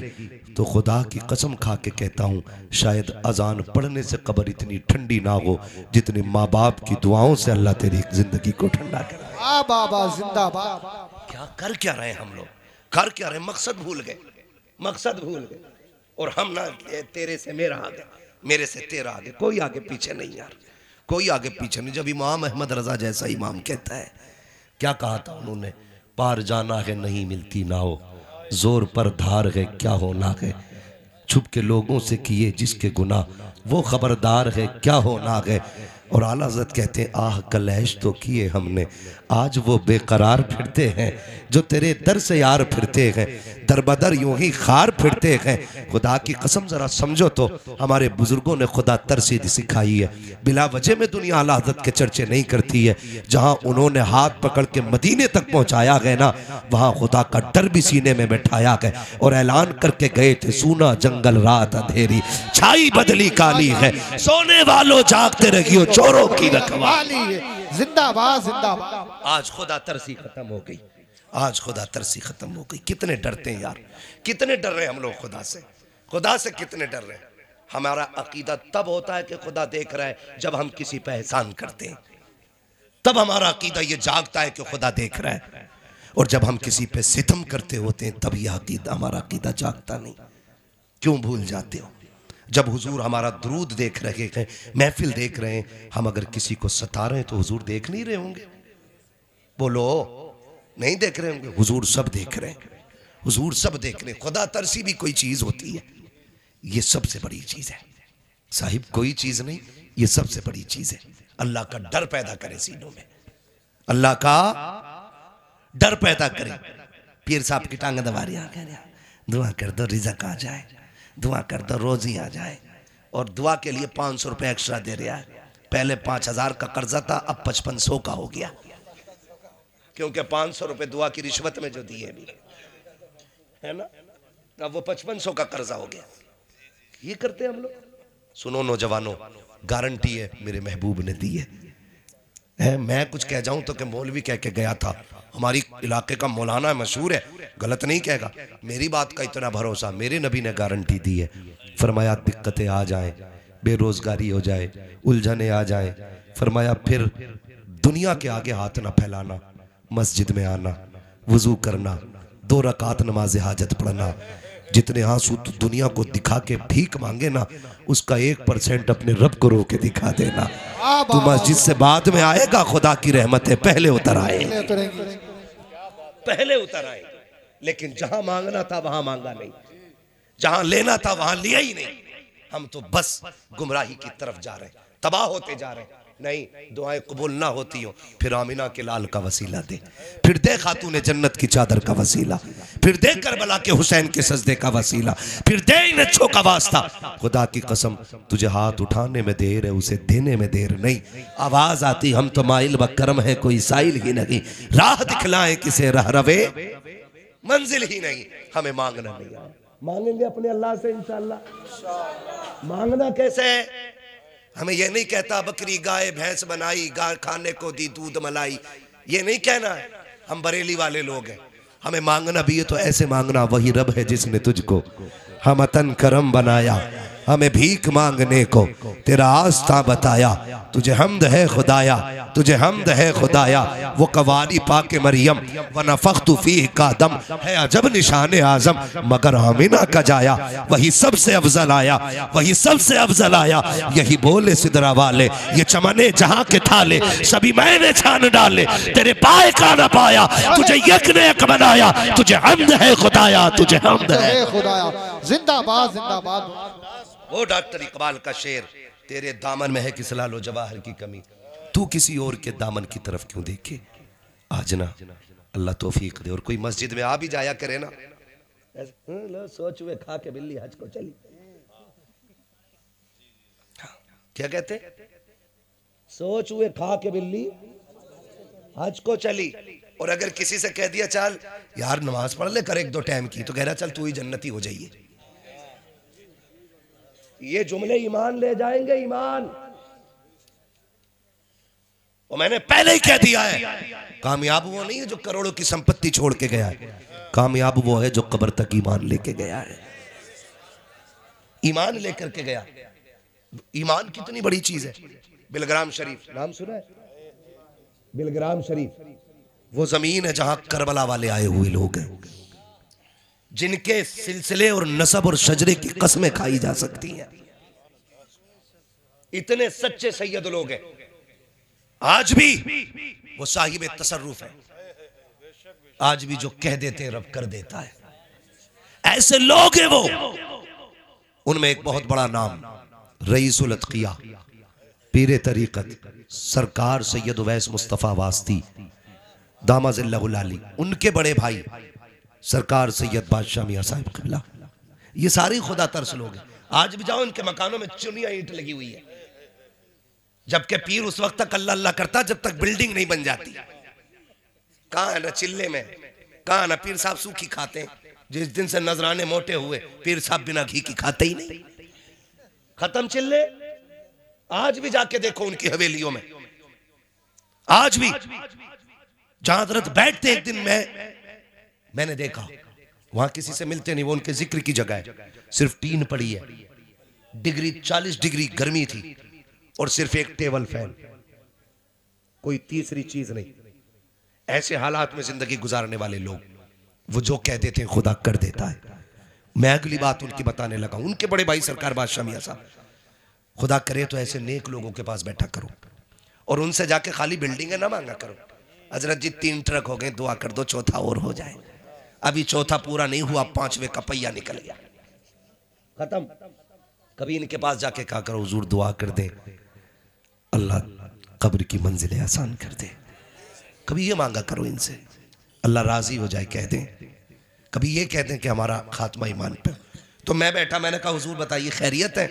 Speaker 1: तो खुदा की कसम खा के कहता हूँ शायद अजान पढ़ने से कब्र इतनी ठंडी ना हो जितनी माँ बाप की दुआओं से अल्लाह तेरी जिंदगी को ठंडा करे।
Speaker 2: बाबा जिंदाबाद।
Speaker 1: क्या कर क्या रहे हम लोग, कर क्या रहे? मकसद भूल गए, मकसद भूल गए। और हम ना तेरे से मेरा आगे, मेरे से तेरा आगे, कोई आगे पीछे नहीं यार, कोई आगे पीछे नहीं। जब इमाम अहमद रजा जैसा इमाम कहता है, क्या कहा था उन्होंने, पार जाना है नहीं मिलती ना हो, जोर पर धार है क्या होना है, छुप के लोगों से किए जिसके गुनाह वो खबरदार है क्या होना है। और आला हज़रत कहते हैं आह कलैश तो किए हमने, आज वो बेकरार फिरते हैं जो तेरे दर से यार फिरते हैं, दर बदर यूं ही खार फिरते हैं। खुदा की कसम जरा समझो तो, हमारे बुजुर्गों ने खुदा तरसी सिखाई है, बिला वजह में दुनिया आला हज़रत के चर्चे नहीं करती है। जहाँ उन्होंने हाथ पकड़ के मदीने तक पहुँचाया गया ना, वहाँ खुदा का डर भी सीने में बैठाया गया और ऐलान करके गए थे, सूना जंगल रात अंधेरी, छाई बदली काली है, सोने वालों जागते रहियो चोरों की रखवाली है।
Speaker 2: जिंदाबाद जिंदाबाद।
Speaker 1: आज खुदा तरसी खत्म हो गई, आज खुदा तरसी खत्म हो गई। कितने डरते हैं यार, कितने डर रहे हैं हम लोग खुदा से, खुदा से कितने डर रहे हैं। हमारा अकीदा तब होता है कि खुदा देख रहा है जब हम किसी पे एहसान करते हैं, तब हमारा अकीदा ये जागता है कि खुदा देख रहा है। और जब हम किसी पे सितम करते होते हैं तब यह अकीदा, हमारा अकीदा जागता नहीं। क्यों भूल जाते हो? जब हुजूर हमारा दुरूद देख रहे हैं, महफिल देख रहे हैं, हम अगर किसी को सता रहे हैं तो हुजूर देख नहीं रहे होंगे? बोलो, नहीं देख रहे होंगे? हुजूर सब देख रहे हैं, हुजूर सब देख रहे हैं। खुदा तरसी भी कोई चीज होती है, ये सबसे बड़ी चीज है साहिब, कोई चीज नहीं, ये सबसे बड़ी चीज है। अल्लाह का डर पैदा करे सीनों में, अल्लाह का डर पैदा करे। पीर साहब की टांग दबा रही, दुआ कर दो रिज़्क़ आ जाए, दुआ कर दो रोजी आ जाए, और दुआ के लिए 500 रुपए एक्स्ट्रा दे रहा है। पहले 5000 का कर्जा था, अब 5500 का हो गया, क्योंकि 500 रुपए दुआ की रिश्वत में जो दिए भी है ना, अब वो 5500 का कर्जा हो गया। ये करते हैं हम लोग। सुनो नौजवानों, गारंटी है मेरे महबूब ने दी है। मैं कुछ कह जाऊं तो कि मौलवी कह के गया था, हमारी इलाके का मौलाना मशहूर है, गलत नहीं कहेगा। मेरी बात का इतना भरोसा, मेरे नबी ने गारंटी दी है। फरमाया दिक्कतें आ जाए, बेरोजगारी हो जाए, उलझने आ जाए, फरमाया फिर दुनिया के आगे हाथ ना फैलाना, मस्जिद में आना, वजू करना, 2 रकात नमाज हाजत पढ़ना। जितने आंसू तू दुनिया को दिखा के भीख मांगे ना, उसका 1% अपने रब को रो के दिखा देना। तू मस्जिद से बाद में आएगा, खुदा की रहमतें पहले उतर आए, पहले उतर आए। लेकिन जहां मांगना था वहां मांगा नहीं, जहां लेना था वहां लिया ही नहीं। हम तो बस गुमराही की तरफ जा रहे हैं, तबाह होते जा रहे हैं। नहीं, दुआएं कबूल ना होती हो, फिर आमिना के लाल का वसीला दे, फिर दे खातूने जन्नत की चादर का वसीला, फिर दे करबला के हुसैन के सजदे का वसीला, फिर दे इन अच्छों का वास्ता। खुदा की कसम, तुझे हाथ उठाने में देर है, उसे देने में देर नहीं। आवाज आती हम तो माइल व करम है, कोई साइल ही नहीं, राह दिखलाए किसे रह रवे, मंजिल ही नहीं। हमें मांगना नहीं आया, मांगेंगे अपने अल्लाह से इंशाअल्लाह। मांगना कैसे है? हमें यह नहीं कहता बकरी गाय भैंस बनाई, गाय खाने को दी दूध मलाई, ये नहीं कहना है। हम बरेली वाले लोग हैं, हमें मांगना भी है तो ऐसे मांगना, वही रब है जिसने तुझको हमतन करम बनाया, हमें भीख मांगने को तेरा आस्था बताया। तुझे हमद है खुदाया, तुझे हमद है खुदाया, वो कवारी पाके मरियम व नफख्तु फीह का दम है अजब निशाने आजम, मगर आमिना का जाया वही सबसे अफजल आया, वही सबसे अफजल आया। यही बोले सिदरा वाले, ये चमने जहां के थाले, सभी मैंने छान डाले, तेरे पाए का न पाया, तुझे यक ने एक बनाया, तुझे हमद है खुदाया, तुझे हमद है
Speaker 2: खुदाया। जिंदाबाद जिंदाबाद।
Speaker 1: वो डॉक्टर इकबाल का शेर, तेरे दामन में है कि सलालो जवाहर की कमी, तू किसी और के दामन की तरफ क्यों देखे। आज ना अल्लाह तौफीक दे, और कोई मस्जिद में आ भी जाया करे ना, लो सोच हुए खा के बिल्ली हज को चली। क्या कहते, सोच हुए खा के बिल्ली हज को चली। और अगर किसी से कह दिया चल यार नमाज पढ़ ले कर 1-2 टाइम की, तो कह रहा चल तू ही जन्नती हो जाइए। ये जुमले ईमान ले जाएंगे, ईमान। और मैंने पहले ही कह दिया है, कामयाब वो नहीं है जो करोड़ों की संपत्ति छोड़ के गया है, कामयाब वो है जो कब्र तक ईमान लेके गया है। ईमान लेकर के गया। ईमान कितनी बड़ी चीज है। बिलग्राम शरीफ नाम सुना है? बिलग्राम शरीफ वो जमीन है जहां करबला वाले आए हुए लोग हैं, जिनके सिलसिले और नसब और शजरे की कस्में खाई जा सकती हैं। इतने सच्चे सैयद लोग हैं। आज भी वो साहिब तसर्रुफ है, आज भी जो कह देते हैं रब कर देता है। ऐसे लोग हैं वो। उनमें एक बहुत बड़ा नाम रईसुल अतकिया, पीरे तरीकत सरकार सैयद उवैस मुस्तफा वास्ती दामाजिल्लाहुल आली, उनके बड़े भाई सरकार सैयद बादशाह मियां साहिब क़िबला, ये सारी खुदा तरस लोग हैं। आज भी जाओ इनके मकानों में चुनिया ईंट लगी हुई है, जबकि पीर उस वक्त तक अल्लाह अल्लाह करता जब तक बिल्डिंग नहीं बन जाती। कहाँ है ना चिल्ले में, कहाँ ना पीर साहब सूखी खाते हैं। जिस दिन से नजराने मोटे हुए पीर साहब बिना घी की खाते ही नहीं। खत्म चिल्ले। आज भी जाके देखो उनकी हवेलियों में, आज भी जहां हजरत बैठते, एक दिन मैंने देखा वहां किसी से मिलते नहीं, वो उनके जिक्र की जगह है, सिर्फ टीन पड़ी है, डिग्री 40 डिग्री गर्मी थी और सिर्फ एक टेबल फैन, कोई तीसरी चीज नहीं। ऐसे हालात में जिंदगी गुजारने वाले लोग, वो जो कह देते हैं खुदा कर देता है। मैं अगली बात उनकी बताने लगा। उनके बड़े भाई सरकार बादशाह मियां साहब, खुदा करे तो ऐसे नेक लोगों के पास बैठा करो और उनसे जाके खाली बिल्डिंगें ना मांगा करो। हजरत जी 3 ट्रक हो गए, दुआ कर दो 4था और हो जाए। अभी 4था पूरा नहीं हुआ, 5वें का पहिया निकल गया, खत्म। कभी इनके पास जाके कहा करो हुजूर दुआ कर दे अल्लाह कब्र की मंजिलें आसान कर दे। कभी ये मांगा करो इनसे, अल्लाह राजी हो जाए कह दें। कभी ये कह दें कि हमारा खात्मा ईमान पे। तो मैं बैठा, मैंने कहा हुजूर बताइए खैरियत है?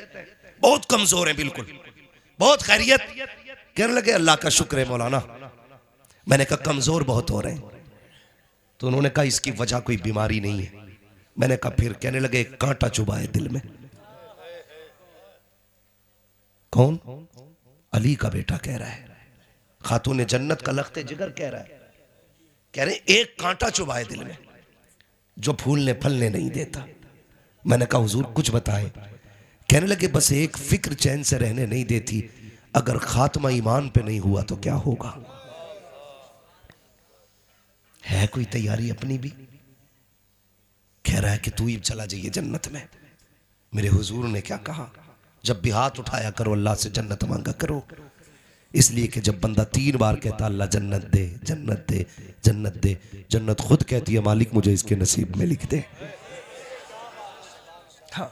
Speaker 1: बहुत कमजोर हैं, बिल्कुल बहुत खैरियत। कहने लगे अल्लाह का शुक्र है मौलाना। मैंने कहा कमजोर बहुत हो रहे हैं। तो उन्होंने कहा इसकी वजह कोई बीमारी नहीं है। मैंने कहा फिर? कहने लगे एक कांटा चुभा है दिल में। कौन? अली का बेटा कह रहा है, खातून जन्नत का लख्ते जिगर कह रहा है। कह रहे एक कांटा चुभा है दिल में जो फूलने फलने नहीं देता। मैंने कहा हुजूर कुछ बताएं। कहने लगे बस एक फिक्र चैन से रहने नहीं देती, अगर खात्मा ईमान पे नहीं हुआ तो क्या होगा। है कोई तैयारी अपनी भी? कह रहा है कि तू ही चला जाइए जन्नत में। मेरे हुजूर ने क्या कहा, जब भी हाथ उठाया करो अल्लाह से जन्नत मांगा करो। इसलिए कि जब बंदा 3 बार कहता अल्लाह जन्नत दे जन्नत दे जन्नत दे, जन्नत खुद कहती है मालिक मुझे इसके नसीब में लिख दे। हाँ,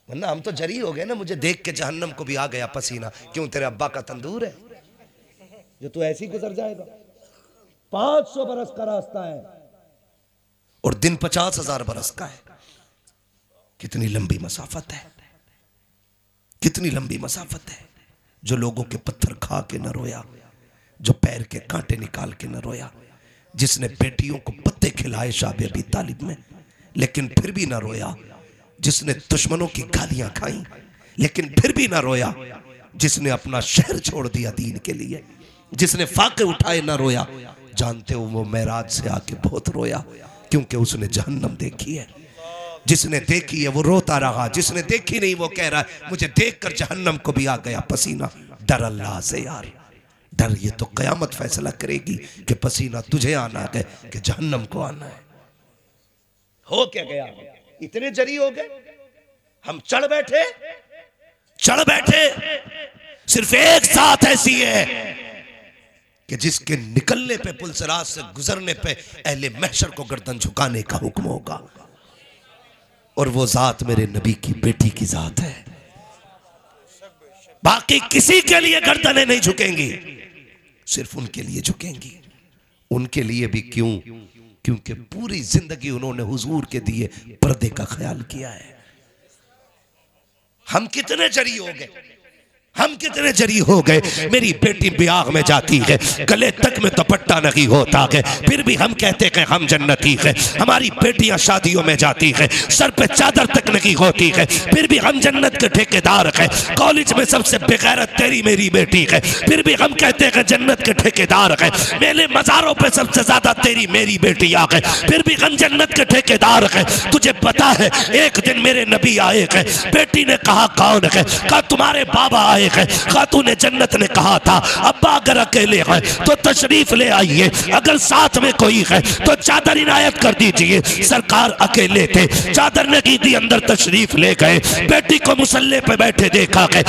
Speaker 1: वरना हम तो जरी हो गए ना, मुझे देख के जहन्नम को भी आ गया पसीना। क्यों? तेरे अब्बा का तंदूर है जो तू ऐसे ही गुजर जाएगा। 500 बरस का रास्ता है और दिन 50,000 बरस का है। कितनी लंबी मसाफत है, कितनी लंबी मसाफत है। जो लोगों के पत्थर खा के न रोया, जो पैर के कांटे निकाल के न रोया, जिसने बेटियों को पत्ते खिलाए शाबे अबी तालिब में लेकिन फिर भी न रोया, जिसने दुश्मनों की गालियां खाई लेकिन फिर भी ना रोया, जिसने अपना शहर छोड़ दिया दीन के लिए, जिसने फाके उठाए ना रोया। जानते हो वो मेराज से आके बहुत रोया क्योंकि उसने जहन्नम देखी है। जिसने देखी है वो रोता रहा, जिसने देखी नहीं वो कह रहा है मुझे देखकर जहन्नम को भी आ गया पसीना। डर अल्लाह से यार, डर। ये तो कयामत फैसला करेगी कि पसीना तुझे आना है कि जहन्नम को आना है। हो क्या गया? इतने जरी हो गए, हम चढ़ बैठे। सिर्फ एक साथ ऐसी है कि जिसके निकलने पे, पुलसरात से गुजरने पे अहले महशर को गर्दन झुकाने का हुक्म होगा। और वो जात मेरे नबी की बेटी की जात है। बाकी किसी के लिए गर्दनें नहीं झुकेंगी, सिर्फ उनके लिए झुकेंगी। उनके लिए भी क्यों? क्योंकि पूरी जिंदगी उन्होंने हुजूर के दिए पर्दे का ख्याल किया है। हम कितने जरी हो गए, हम कितने जरी हो गए। मेरी बेटी ब्याह में जाती है, गले तक में दुपट्टा नहीं होता है, फिर भी हम कहते हैं हम जन्नती है। हमारी बेटियां शादियों में जाती है, सर पे चादर तक नहीं होती है, फिर भी हम जन्नत के ठेकेदार हैं। कॉलेज में सबसे बेगैरत तेरी मेरी बेटी है, फिर भी हम कहते हैं जन्नत के ठेकेदार हैं। मेले मज़ारों पे सबसे ज्यादा तेरी मेरी बेटियां हैं, फिर भी हम जन्नत के ठेकेदार हैं। तुझे पता है एक दिन मेरे नबी आए हैं, बेटी ने कहा कौन है? कहा तुम्हारे बाबा आए। खातून जन्नत ने कहा था अब्बा अगर अकेले हैं तो तशरीफ ले आइए, अगर साथ में कोई है तो चादर इनायत कर दीजिए। सरकार अकेले थे, चादर ने की दी, अंदर तशरीफ ले गए। बेटी को मुसल्ले पे बैठे देखा है।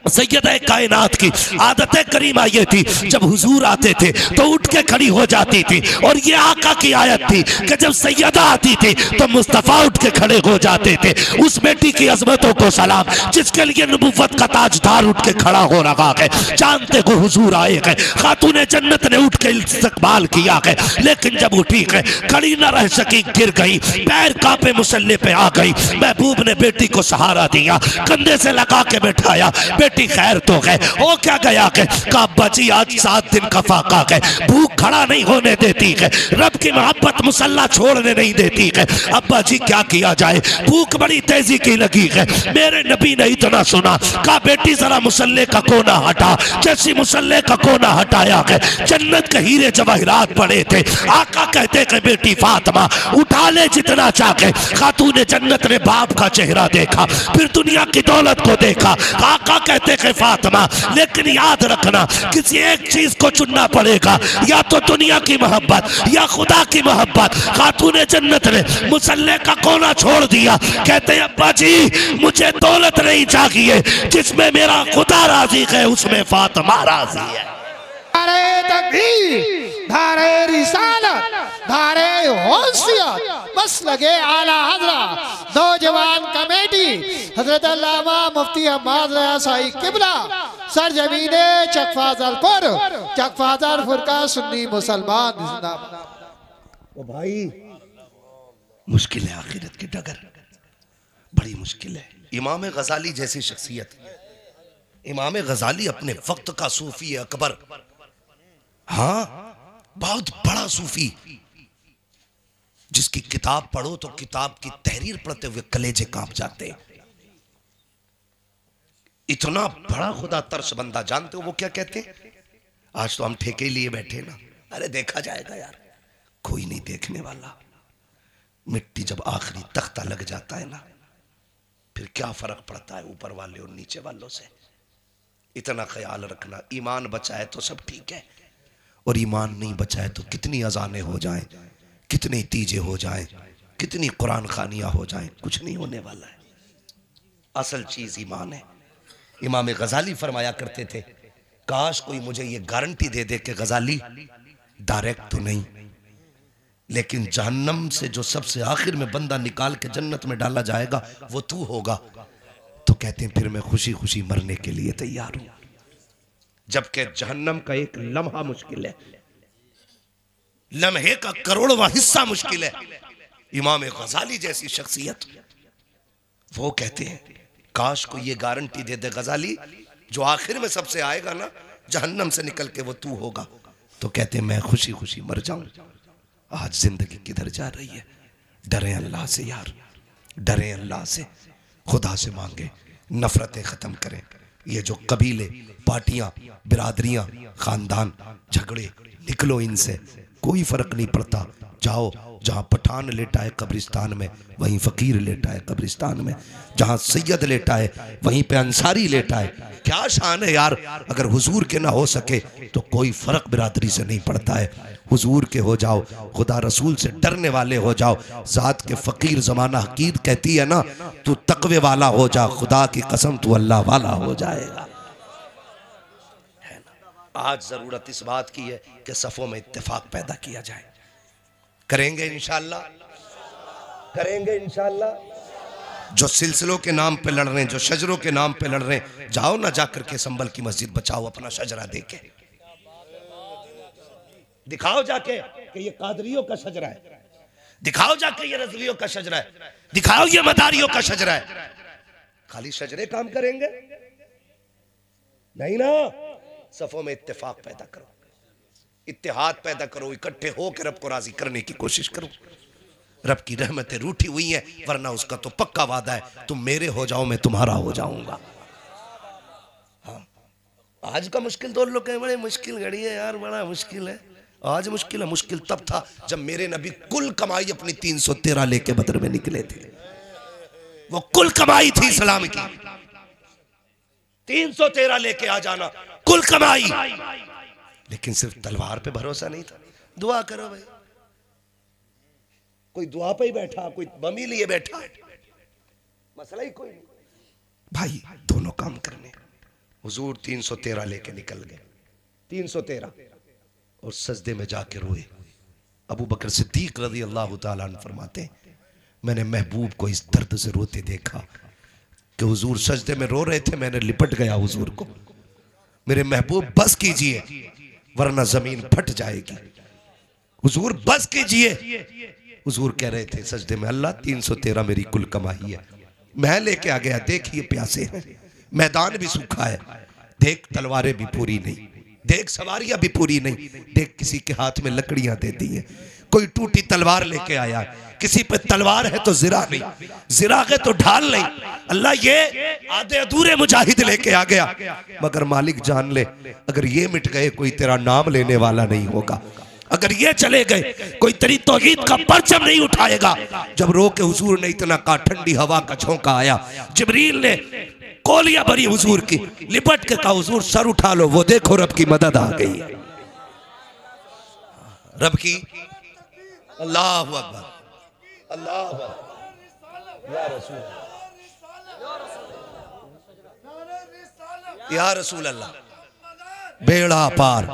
Speaker 1: सैयदा कायनात की आदत करीमा ये थी, जब हुजूर आते थे तो उठ के खड़ी हो जाती थी। और ये आका की आयत थी कि जब सैयदा आती थी तो मुस्तफा उठ के खड़े हो जाते थे। उस बेटी की अजमतों को सलाम जिसके लिए नबुव्वत का ताजदार उठ के खड़ा हो रहा है। जानते हो हुजूर आए हैं, खातून जन्नत ने उठ के इस्तकबाल किया है, लेकिन जब उठी है खड़ी न रह सकी, गिर गई, पैर कांपे मुसल्ले पे आ गई। महबूब ने बेटी को सहारा दिया, कंधे से लगा के बैठाया। बेटी खैर तो है, हो क्या गया है? का बची आज 7 दिन का फाका है, भूख खड़ा नहीं होने देती है, रब की मोहब्बत मुसल्ला छोड़ने नहीं देती है। अब्बा जी क्या किया जाए, भूख बड़ी तेजी की लगी है। मेरे नबी ने इतना सुना, कहा बेटी जरा मुसल्ले का कोना हटा। जैसी मुसल्ले का कोना हटाया है, जन्नत के हीरे जवाहिरात पड़े थे। आका कहते हैं बेटी फातिमा उठा ले जितना चाहे। खातून जन्नत ने बाप का चेहरा देखा, फिर दुनिया की दौलत को देखा। आका कहते हैं फातिमा लेकिन याद रखना किसी एक चीज को चुनना पड़ेगा, या तो दुनिया की मोहब्बत या खुदा की मोहब्बत। खातून जन्नत ने मुसल्ले का कोना छोड़ दिया। कहते हैं अब्बा जी मुझे दौलत नहीं चाहिए, जिसमें मेरा खुदा राजी है उसमें फातिमा राजी है।
Speaker 2: धारे तकबीर, धारे रिसालत, धारे होशियत, बस लगे आला हजरा नौजवान कमेटी हजरत अल्लामा मुफ्ती अहमद रज़ा साई किबला सरजमीने चकफाजलपुर, चकफाजलपुर का सुन्नी मुसलमान जिंदाबाद।
Speaker 1: ओ भाई मुश्किल है आखिरत की डगर, बड़ी मुश्किल है। इमाम गजाली जैसी शख्सियत, इमाम गजाली अपने वक्त का सूफी अकबर, हाँ बहुत बड़ा सूफी, जिसकी किताब पढ़ो तो किताब की तहरीर पढ़ते हुए कलेजे कांप जाते हैं। इतना बड़ा खुदा तर्श बंदा। जानते हो वो क्या कहते हैं? आज तो हम ठेके लिए बैठे ना, अरे देखा जाएगा यार, कोई नहीं देखने वाला। मिट्टी जब आखिरी तख्ता लग जाता है ना, फिर क्या फर्क पड़ता है ऊपर वाले और नीचे वालों से। इतना ख्याल रखना, ईमान बचाए तो सब ठीक है, और ईमान नहीं बचाए तो कितनी अजानें हो जाएं, कितनी तीजे हो जाएं, कितनी कुरान खानियां हो जाएं, कुछ नहीं होने वाला है। असल चीज ईमान है। इमाम गजाली फरमाया करते थे, काश कोई मुझे ये गारंटी दे दे कि गजाली डायरेक्ट तो नहीं, लेकिन जहन्नम से जो सबसे आखिर में बंदा निकाल के जन्नत में डाला जाएगा वो तू होगा, तो कहते हैं फिर मैं खुशी खुशी मरने के लिए तैयार हूं। जबकि जहन्नम का एक लम्हा मुश्किल है, लम्हे का करोड़वां हिस्सा मुश्किल है। इमाम गजाली जैसी शख्सियत, वो कहते हैं काश को ये गारंटी दे दे गजाली, जो आखिर में सबसे आएगा ना जहन्नम से निकल के वो तू होगा, तो कहते हैं मैं खुशी खुशी मर जाऊं। आज जिंदगी किधर जा रही है? डरे अल्लाह से यार, डरे अल्लाह से, खुदा से मांगे, नफरतें खत्म करें। ये जो कबीले, पार्टियां, बिरादरियां, खानदान, झगड़े, निकलो इनसे, कोई फर्क नहीं पड़ता। जाओ जहां पठान लेटा है कब्रिस्तान में, वहीं फकीर लेटा है कब्रिस्तान में। जहां सैयद लेटा है वहीं पे अंसारी लेटा है। क्या शान है यार, अगर हुजूर के ना हो सके तो कोई फर्क बिरादरी से नहीं पड़ता है। हुजूर के हो जाओ, खुदा रसूल से डरने वाले हो जाओ। जात के फकीर जमाना हकीर कहती है ना, तू तकवे वाला हो जा, खुदा की कसम तू अल्लाह वाला हो जाएगा। है ना? आज जरूरत इस बात की है कि सफों में इत्तेफाक पैदा किया जाए। करेंगे इंशाअल्लाह, करेंगे इंशाअल्लाह। जो सिलसिलों के नाम पे लड़ रहे हैं, जो शजरों के नाम पे लड़ रहे हैं, जाओ ना जाकर के संभल की मस्जिद बचाओ अपना शजरा देके, दिखाओ जाके कि ये कादरियों का शजरा है, दिखाओ जाके ये रज़वियों का शजरा है, दिखाओ ये मदारियों का शजरा है। खाली शजरे काम करेंगे नहीं ना, सफों में इत्तेफाक पैदा करो, इत्तेहाद पैदा करो, इकट्ठे होकर रब को राजी करने की कोशिश करो। रब की रहमतें रूठी हुई हैं, वरना उसका तो पक्का वादा है, तुम मेरे हो जाओ मैं तुम्हारा हो जाऊंगा। हाँ, आज का मुश्किल तो लोग कहें बड़े मुश्किल घड़ी है यार, बड़ा मुश्किल है। आज मुश्किल है, मुश्किल तब था जब मेरे नबी कुल कमाई अपनी 313 लेके बदर में निकले थे। वो कुल कमाई थी इस्लाम की, 313 लेके आ जाना, कुल कमाई। लेकिन सिर्फ तलवार पे भरोसा नहीं था। दुआ करो भाई, कोई दुआ पे ही बैठा, कोई बमी लिए बैठा, मसला ही कोई नहीं भाई, दोनों काम करने। हुजूर 313 लेके निकल गए, 313, और सजदे में जाके रोए। अबू बकर सिद्दीक रज़ी अल्लाह ताला अन्हु फरमाते, मैंने महबूब को इस दर्द से रोते देखा कि हुजूर सजदे में रो रहे थे, मैंने लिपट गया हुजूर को, मेरे महबूब बस कीजिए वरना जमीन फट जाएगी, हुजूर बस कीजिए। हुजूर कह रहे थे सजदे में, अल्लाह 313 मेरी कुल कमाई है, मैं लेके आ गया, देखिए प्यासे हैं, मैदान भी सूखा है, देख तलवारें भी पूरी नहीं, देख सवारियां भी पूरी नहीं, देख किसी के हाथ में लकड़ियां दे दी हैं, कोई टूटी तलवार लेके आया, किसी पे तलवार है तो जिरा नहीं, जिरा है तो ढाल नहीं। अल्लाह ये आधे अधूरे मुजाहिद लेके आ गया, मगर मालिक जान ले, अगर ये मिट गए कोई तेरा नाम लेने वाला नहीं होगा, अगर ये चले गए कोई तेरी तौहीद का परचम नहीं उठाएगा। जब रो के हुजूर ने इतना कहा, ठंडी हवा का झोंका आया, जिब्रील ने कोलियां भरी हुजूर की, लिपट के कहा हुजूर सर उठा लो, वो देखो रब की मदद आ गई, रब की। अल्लाहु अकबर, अल्लाहु अकबर, या रसूल, या रसूल अल्लाह। बेड़ा पार,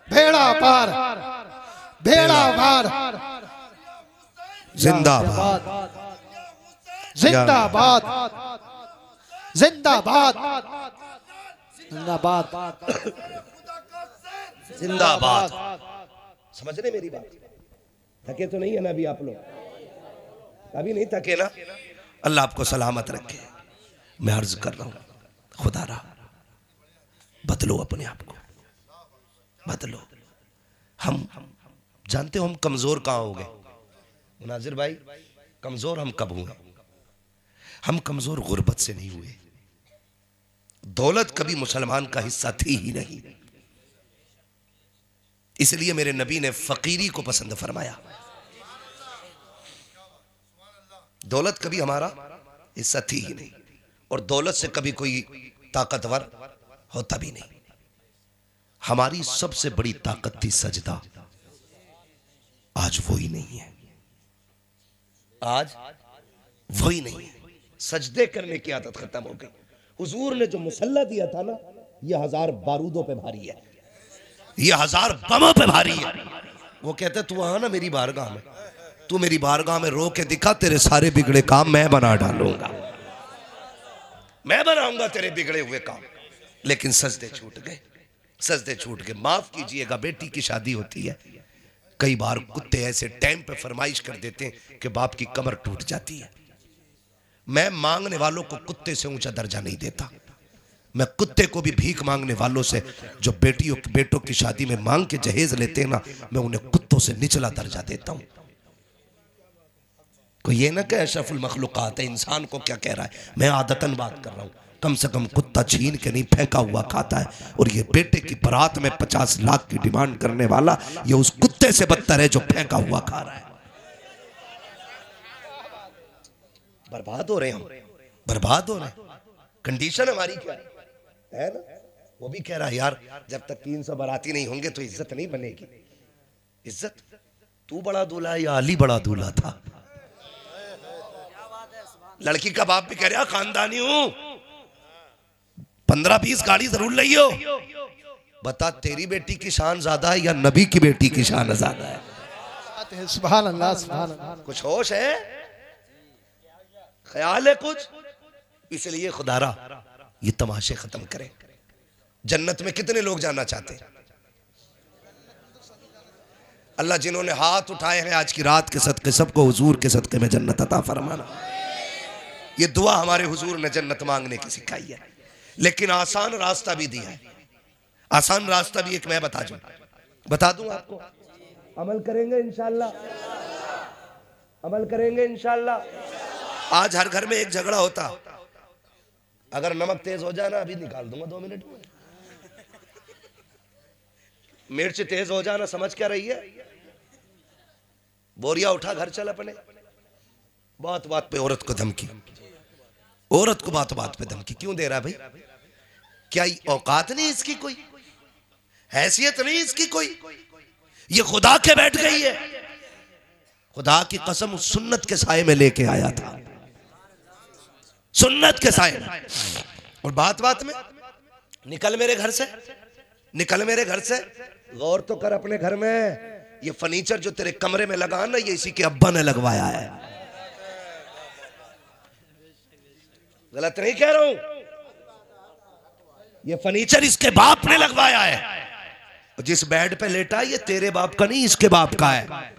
Speaker 2: बेड़ा पार, बेड़ा पार,
Speaker 1: जिंदाबाद,
Speaker 2: जिंदाबाद, जिंदाबाद, जिंदाबाद,
Speaker 1: जिंदाबाद। समझ रहे मेरी बात? थके तो नहीं है ना अभी आप लोग? अभी नहीं थके ना? अल्लाह आपको सलामत रखे। मैं अर्ज कर रहा हूं, खुदा रहा बदलो अपने आप को, बदलो। हम जानते हो हम कमजोर कहां हो गए मुनाजिर भाई? कमजोर हम कब हुए? हम कमजोर गुर्बत से नहीं हुए। दौलत कभी मुसलमान का हिस्सा थी ही नहीं, इसलिए मेरे नबी ने फकीरी को पसंद फरमाया। दौलत कभी हमारा हिस्सा थी ही नहीं, और दौलत से कभी कोई ताकतवर होता भी नहीं। हमारी सबसे बड़ी ताकत थी सजदा, आज वो ही नहीं है, आज वही नहीं है। सजदे करने की आदत खत्म हो गई। हुजूर ने जो मुसल्ला दिया था ना, ये 1000 बारूदों पे भारी है, ये 1000 बमों पे भारी है। वो कहते तू आ ना मेरी बारगाह में, तू मेरी बारगाह में रो के दिखा, तेरे सारे बिगड़े काम मैं बना डालूंगा, मैं बनाऊंगा तेरे बिगड़े हुए काम। लेकिन सजदे छूट गए, सजदे छूट गए। माफ कीजिएगा, बेटी की शादी होती है, कई बार कुत्ते ऐसे टाइम पे फरमाइश कर देते हैं कि बाप की कमर टूट जाती है। मैं मांगने वालों को कुत्ते से ऊंचा दर्जा नहीं देता। मैं कुत्ते को भी भीख मांगने वालों से, जो बेटों की शादी में मांग के जहेज लेते हैं ना, मैं उन्हें कुत्तों से निचला दर्जा देता हूं। कोई ये ना कहे अशरफुल मखलूकात है, इंसान को क्या कह रहा है। मैं आदतन बात कर रहा हूं, कम से कम कुत्ता छीन के नहीं फेंका हुआ खाता है। और ये बेटे की बारात में 50 लाख की डिमांड करने वाला, ये उस कुत्ते से बदतर है जो फेंका हुआ खा रहा है। बर्बाद हो रहे हैं हम, बर्बाद हो रहे हैं। कंडीशन हमारी क्या है ना? वो भी कह रहा है यार, जब तक 300 बाराती नहीं होंगे तो इज्जत नहीं बनेगी। इज्जत तू बड़ा दूल्हा है या अली बड़ा दूल्हा था? लड़की का बाप भी कह रहा खानदानी हूं, 15-20 गाड़ी जरूर लियो। बता तेरी बेटी की शान ज्यादा है या नबी की बेटी की शान ज्यादा है?
Speaker 2: सुभान अल्लाह, सुभान अल्लाह।
Speaker 1: कुछ होश है, ख्याल है कुछ? इसलिए खुदारा ये तमाशे खत्म करें। जन्नत में कितने लोग जाना चाहते हैं? अल्लाह जिन्होंने हाथ उठाए हैं आज की रात के सदके, सबको हुजूर के सदके में जन्नत अता फरमाना। ये दुआ हमारे हुजूर ने जन्नत मांगने की सिखाई है। लेकिन आसान रास्ता भी दिया है, आसान रास्ता भी एक मैं बता दूं आपको। अमल करेंगे इंशाल्लाह, अमल करेंगे इंशाल्लाह। आज हर घर में एक झगड़ा होता, अगर नमक तेज हो जाना अभी निकाल दूंगा 2 मिनट में। मिर्च तेज हो जाना समझ क्या रही है? बोरिया उठा घर चल अपने। बात बात पे औरत को धमकी, औरत को बात बात पे धमकी क्यों दे रहा है भाई? क्या औकात नहीं इसकी, कोई हैसियत नहीं इसकी कोई? ये खुदा के बैठ गई है। खुदा की कसम उस सुन्नत के साए में लेके आया था, सुन्नत के साए में। और बात बात में निकल मेरे घर से, निकल मेरे घर से। गौर तो कर अपने घर में, ये फर्नीचर जो तेरे कमरे में लगा ना, ये इसी के अब्बा ने लगवाया है। गलत नहीं कह रहा हूं, ये फर्नीचर इसके बाप ने लगवाया है। जिस बेड पे लेटा है ये तेरे बाप का नहीं, इसके बाप का है।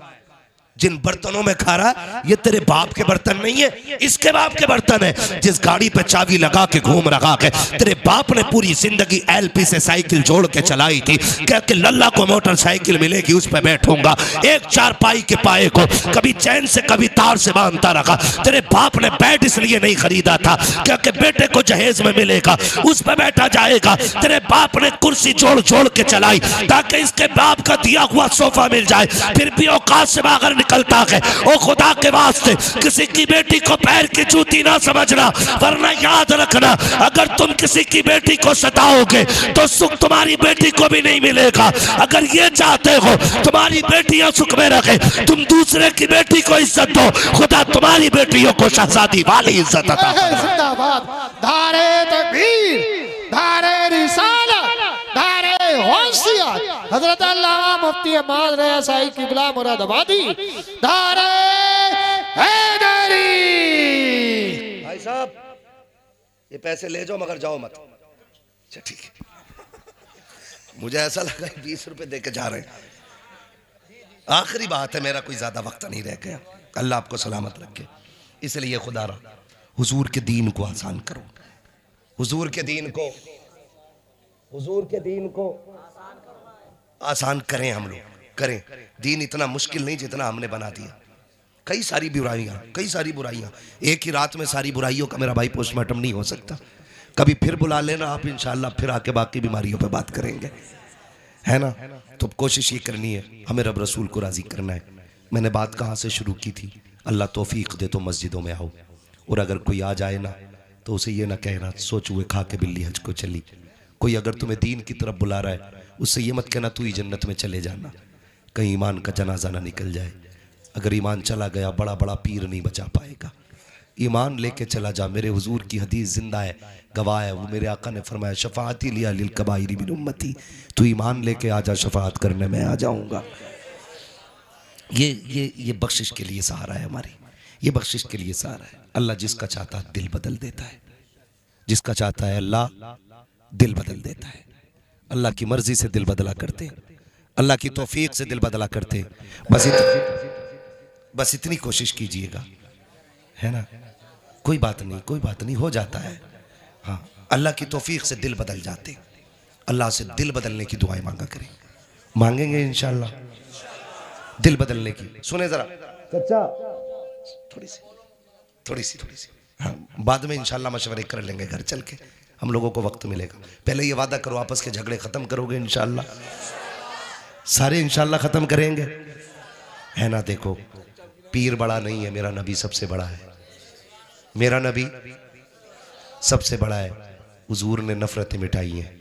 Speaker 1: जिन बर्तनों में खा रहा है ये तेरे बाप के बर्तन नहीं है, इसके बाप के बर्तन है। जिस गाड़ी पे चाबी लगा के घूम रखा के तेरे बाप ने पूरी जिंदगी एलपी से साइकिल जोड़ के चलाई थी, कह के लल्ला को मोटरसाइकिल मिलेगी उस पे बैठूंगा। एक चारपाई के पाए को कभी चैन से कभी तार से बांधता रखा। तेरे बाप ने बेड इसलिए नहीं खरीदा था क्या कि बेटे को जहेज में मिलेगा, उस पे बैठा जाएगा। तेरे बाप ने कुर्सी जोड़ जोड़ के चलाई ताकि इसके बाप का दिया हुआ सोफा मिल जाए, फिर भी औकात से बाहर निकलता है। ओ खुदा के वास्ते किसी की बेटी को पैर की जूती ना समझना, वरना याद रखना अगर तुम किसी की बेटी को सताओगे तो सुख तुम्हारी बेटी को भी नहीं मिलेगा। अगर ये चाहते हो तुम्हारी बेटियां सुख में रखे, तुम दूसरे की बेटी को इज्जत दो, खुदा तुम्हारी बेटियों को शहजादी वाली इज्जत अता फरमाए।
Speaker 2: जिंदाबाद। धारे तकबीर, धारे रिसालत, धारे होशियार हजरत अल्लामा मुफ्ती अहमद रज़ा साईं क़िबला मुरादाबादी, धारे हैदरी।
Speaker 1: भाई साहब ये पैसे ले जाओ मगर जाओ मत। अच्छा ठीक है, मुझे ऐसा लगा 20 रुपए दे के जा रहे हैं। आखिरी बात है, मेरा कोई ज्यादा वक्त नहीं रह गया। अल्लाह आपको सलामत रखे। इसलिए खुदा रहा हुजूर के दीन को आसान करो, हुजूर के दीन को आसान करें। हम लोग करें। दीन इतना मुश्किल नहीं जितना हमने बना दिया। कई सारी बुराइयां, एक ही रात में सारी बुराइयों का मेरा भाई पोस्टमार्टम नहीं हो सकता। कभी फिर बुला लेना आप, इंशाल्लाह फिर आके बाकी बीमारियों पे बात करेंगे, है ना। तो कोशिश ये करनी है, हमें रब रसूल को राजी करना है। मैंने बात कहाँ से शुरू की थी? अल्लाह तौफीक दे तो मस्जिदों में आओ, और अगर कोई आ जाए ना तो उसे ये ना कहना सोच हुए खा के बिल्ली हज को चली। कोई अगर तुम्हें दीन की तरफ बुला रहा है उससे ये मत कहना तू ही जन्नत में चले जाना, कहीं ईमान का जनाजा ना निकल जाए। अगर ईमान चला गया बड़ा बड़ा पीर नहीं बचा पाएगा। ईमान लेके चला जा। मेरे हुजूर की हदीस जिंदा है, गवाह है। वो मेरे आका ने फरमाया शफाअती लिया लिल कबाइरी मिन उम्मती, तू ईमान लेके आ जा, शफाअत करने मैं आ जाऊंगा। ये बख्शिश के लिए सहारा है हमारी, ये बख्शिश के लिए सहारा है। अल्लाह जिसका चाहता है दिल बदल देता है, जिसका चाहता है अल्लाह दिल बदल देता है। अल्लाह की मर्जी से दिल बदला करते, अल्लाह की तौफीक से दिल बदला करते। बस इतनी कोशिश कीजिएगा, है ना। कोई बात नहीं, हो जाता है। हाँ, अल्लाह की तौफीक से दिल बदल जाते। अल्लाह से दिल बदलने की दुआएं मांगा करें, मांगेंगे इंशाल्लाह दिल बदलने की। सुने जरा चचा, थोड़ी सी हाँ, बाद में इंशाल्लाह मशवरे कर लेंगे घर चल के, हम लोगों को वक्त मिलेगा। पहले ये वादा करो आपस के झगड़े खत्म करोगे इंशाल्लाह, सारे इंशाल्लाह खत्म करेंगे, है ना। देखो पीर बड़ा नहीं है, मेरा नबी सबसे बड़ा है, मेरा नबी सबसे बड़ा है। हुजूर ने नफरतें मिटाई हैं,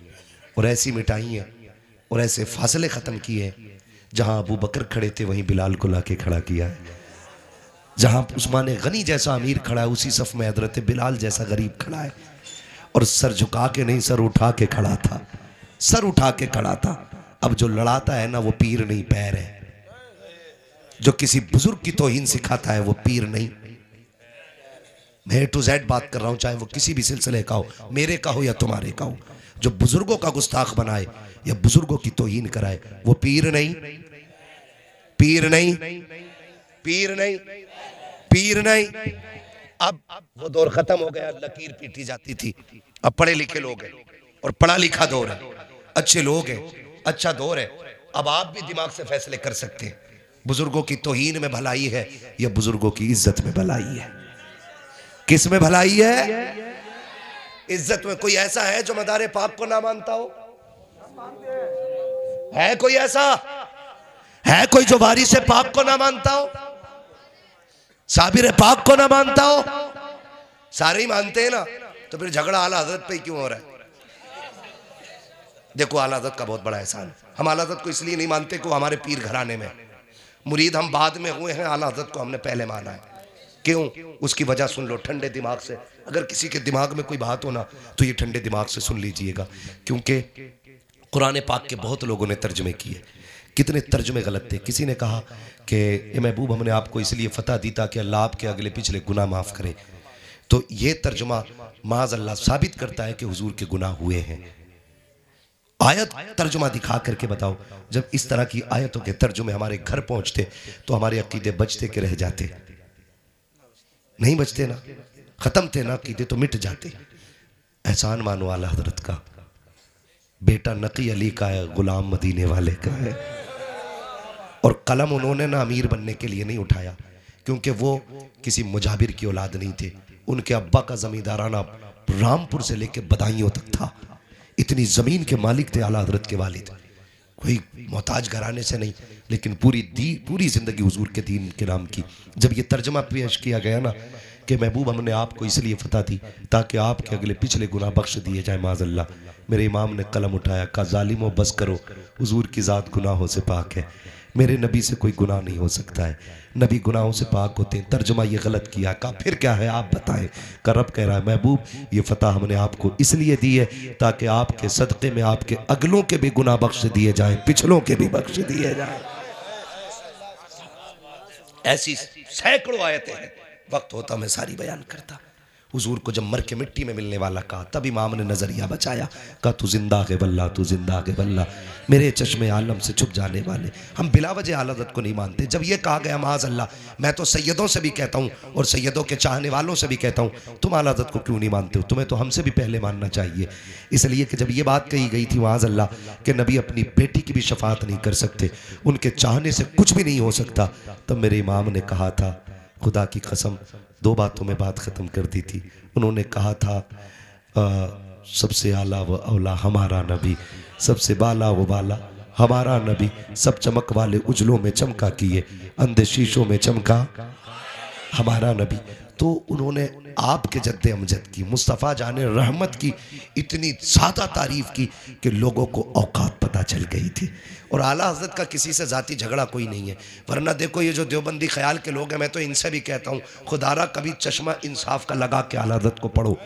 Speaker 1: और ऐसी मिटाई हैं और ऐसे फासले ख़त्म किए हैं। जहां अबू बकर खड़े थे वहीं बिलाल को लाके खड़ा किया है। जहां उस्मान गनी जैसा अमीर खड़ा है उसी सफ में हजरत बिलाल जैसा गरीब खड़ा है, और सर झुका के नहीं, सर उठा के खड़ा था, सर उठा के खड़ा था। अब जो लड़ाता है ना वो पीर नहीं पैर है, जो किसी बुजुर्ग की तौहीन सिखाता है वो पीर नहीं। मैं A to Z बात कर रहा हूं, चाहे वो किसी भी सिलसिले का हो, मेरे का हो या तुम्हारे का हो। जो बुजुर्गों का गुस्ताख बनाए या बुजुर्गों की तौहीन कराए वो पीर नहीं, पीर नहीं, पीर नहीं, पीर नहीं। अब वो दौर खत्म हो गया, लकीर पीटी जाती थी। अब पढ़े लिखे लोग हैं और पढ़ा लिखा दौर है, अच्छे लोग हैं, अच्छा दौर है। अब आप भी दिमाग से फैसले कर सकते हैं, बुजुर्गों की तौहीन में भलाई है या बुजुर्गों की इज्जत में भलाई है। किस में भलाई है? इज्जत में। कोई ऐसा है जो मदारे पाक को ना मानता हो? है कोई ऐसा? है कोई जो वारिस पाक को ना मानता हो, साबिर पाक को ना मानता हो? सारे ही मानते हैं ना, तो फिर झगड़ा आला हजरत पे क्यों हो रहा है? देखो आला हजरत का बहुत बड़ा एहसान। हम आला हजरत को इसलिए नहीं मानते कि वो हमारे पीर घराने में, मुरीद हम बाद में हुए हैं, आला हजरत को हमने पहले माना है। क्यों? उसकी वजह सुन लो ठंडे दिमाग से। अगर किसी के दिमाग में कोई बात हो ना तो ये ठंडे दिमाग से सुन लीजिएगा, क्योंकि कुरान पाक के बहुत लोगों ने तर्जमे किए, कितने तर्जमे गलत थे। किसी ने कहा कि ए महबूब हमने आपको इसलिए फतह दी ताकि अल्लाह आपके अगले पिछले गुनाह माफ़ करे। तो ये तर्जुमा माज़ अल्लाह साबित करता है कि हुजूर के गुनाह हुए हैं। आयत तर्जुमा दिखा करके बताओ। जब इस तरह की आयतों के तर्जुमे हमारे घर पहुंचते तो हमारे अकीदे बचते के रह जाते? नहीं बचते ना, खत्म थे ना अकीदे तो मिट जाते। एहसान मानो आला हजरत का, बेटा नकी अली का है, गुलाम मदीने वाले का है। और कलम उन्होंने ना अमीर बनने के लिए नहीं उठाया, क्योंकि वो किसी मुजाबिर की औलाद नहीं थे। उनके अब्बा का जमींदाराना रामपुर से लेकर बदायूं तक था। इतनी ज़मीन के मालिक थे आला हजरत के वालिद। कोई मोहताज घराने से नहीं, लेकिन पूरी ज़िंदगी हुजूर के दीन के नाम की। जब ये तर्जमा पेश किया गया ना कि महबूब हमने आपको इसलिए फतह दी ताकि आपके अगले पिछले गुनाह बख्श दिए जाए, माज़अल्लाह, मेरे इमाम ने कलम उठाया, कहा ज़ालिमो बस करो, हुजूर की ज़ात गुनाहों से पाक है, मेरे नबी से कोई गुनाह नहीं हो सकता है, नबी गुनाहों से पाक होते हैं। तर्जुमा ये गलत किया। कहा फिर क्या है आप बताएं? का रब कह रहा है महबूब ये फतह हमने आपको इसलिए दी है ताकि आपके सदक़े में आपके अगलों के भी गुनाह बख्श दिए जाएं, पिछलों के भी बख्श दिए जाएं। ऐसी सैकड़ों आयतें हैं, वक्त होता मैं सारी बयान करता। हुजूर को जब मर के मिट्टी में मिलने वाला कहा, तब इमाम ने नजरिया बचाया, कहा तू जिंदा है वल्ला, तू जिंदा है वल्ला, मेरे चश्मे आलम से छुप जाने वाले। हम बिला वजह आला हज़रत को नहीं मानते। जब ये कहा गया माज़ अल्लाह, मैं तो सैयदों से भी कहता हूँ और सैयदों के चाहने वालों से भी कहता हूँ, तुम आला हज़रत को क्यों नहीं मानते हो? तुम्हें तो हमसे भी पहले मानना चाहिए। इसलिए कि जब ये बात कही गई थी माज़ अल्लाह कि नबी अपनी बेटी की भी शफाअत नहीं कर सकते, उनके चाहने से कुछ भी नहीं हो सकता, तब मेरे इमाम ने कहा था, खुदा की कसम, 2 बातों में बात ख़त्म कर दी थी। उन्होंने कहा था सबसे आला व औला हमारा नबी, सबसे बाला व बाला हमारा नबी, सब चमक वाले उजलों में चमका किए, अंधे शीशों में चमका हमारा नबी। तो उन्होंने आपके जद्दे अमजद की, मुस्तफ़ा जाने रहमत की इतनी ज़्यादा तारीफ़ की कि लोगों को औकात पता चल गई थी। और आला हज़रत का किसी से ज़ाती झगड़ा कोई नहीं है। वरना देखो ये जो देवबंदी ख्याल के लोग हैं, मैं तो इनसे भी कहता हूँ, खुदारा कभी चश्मा इंसाफ का लगा के आला हज़रत को पढ़ो।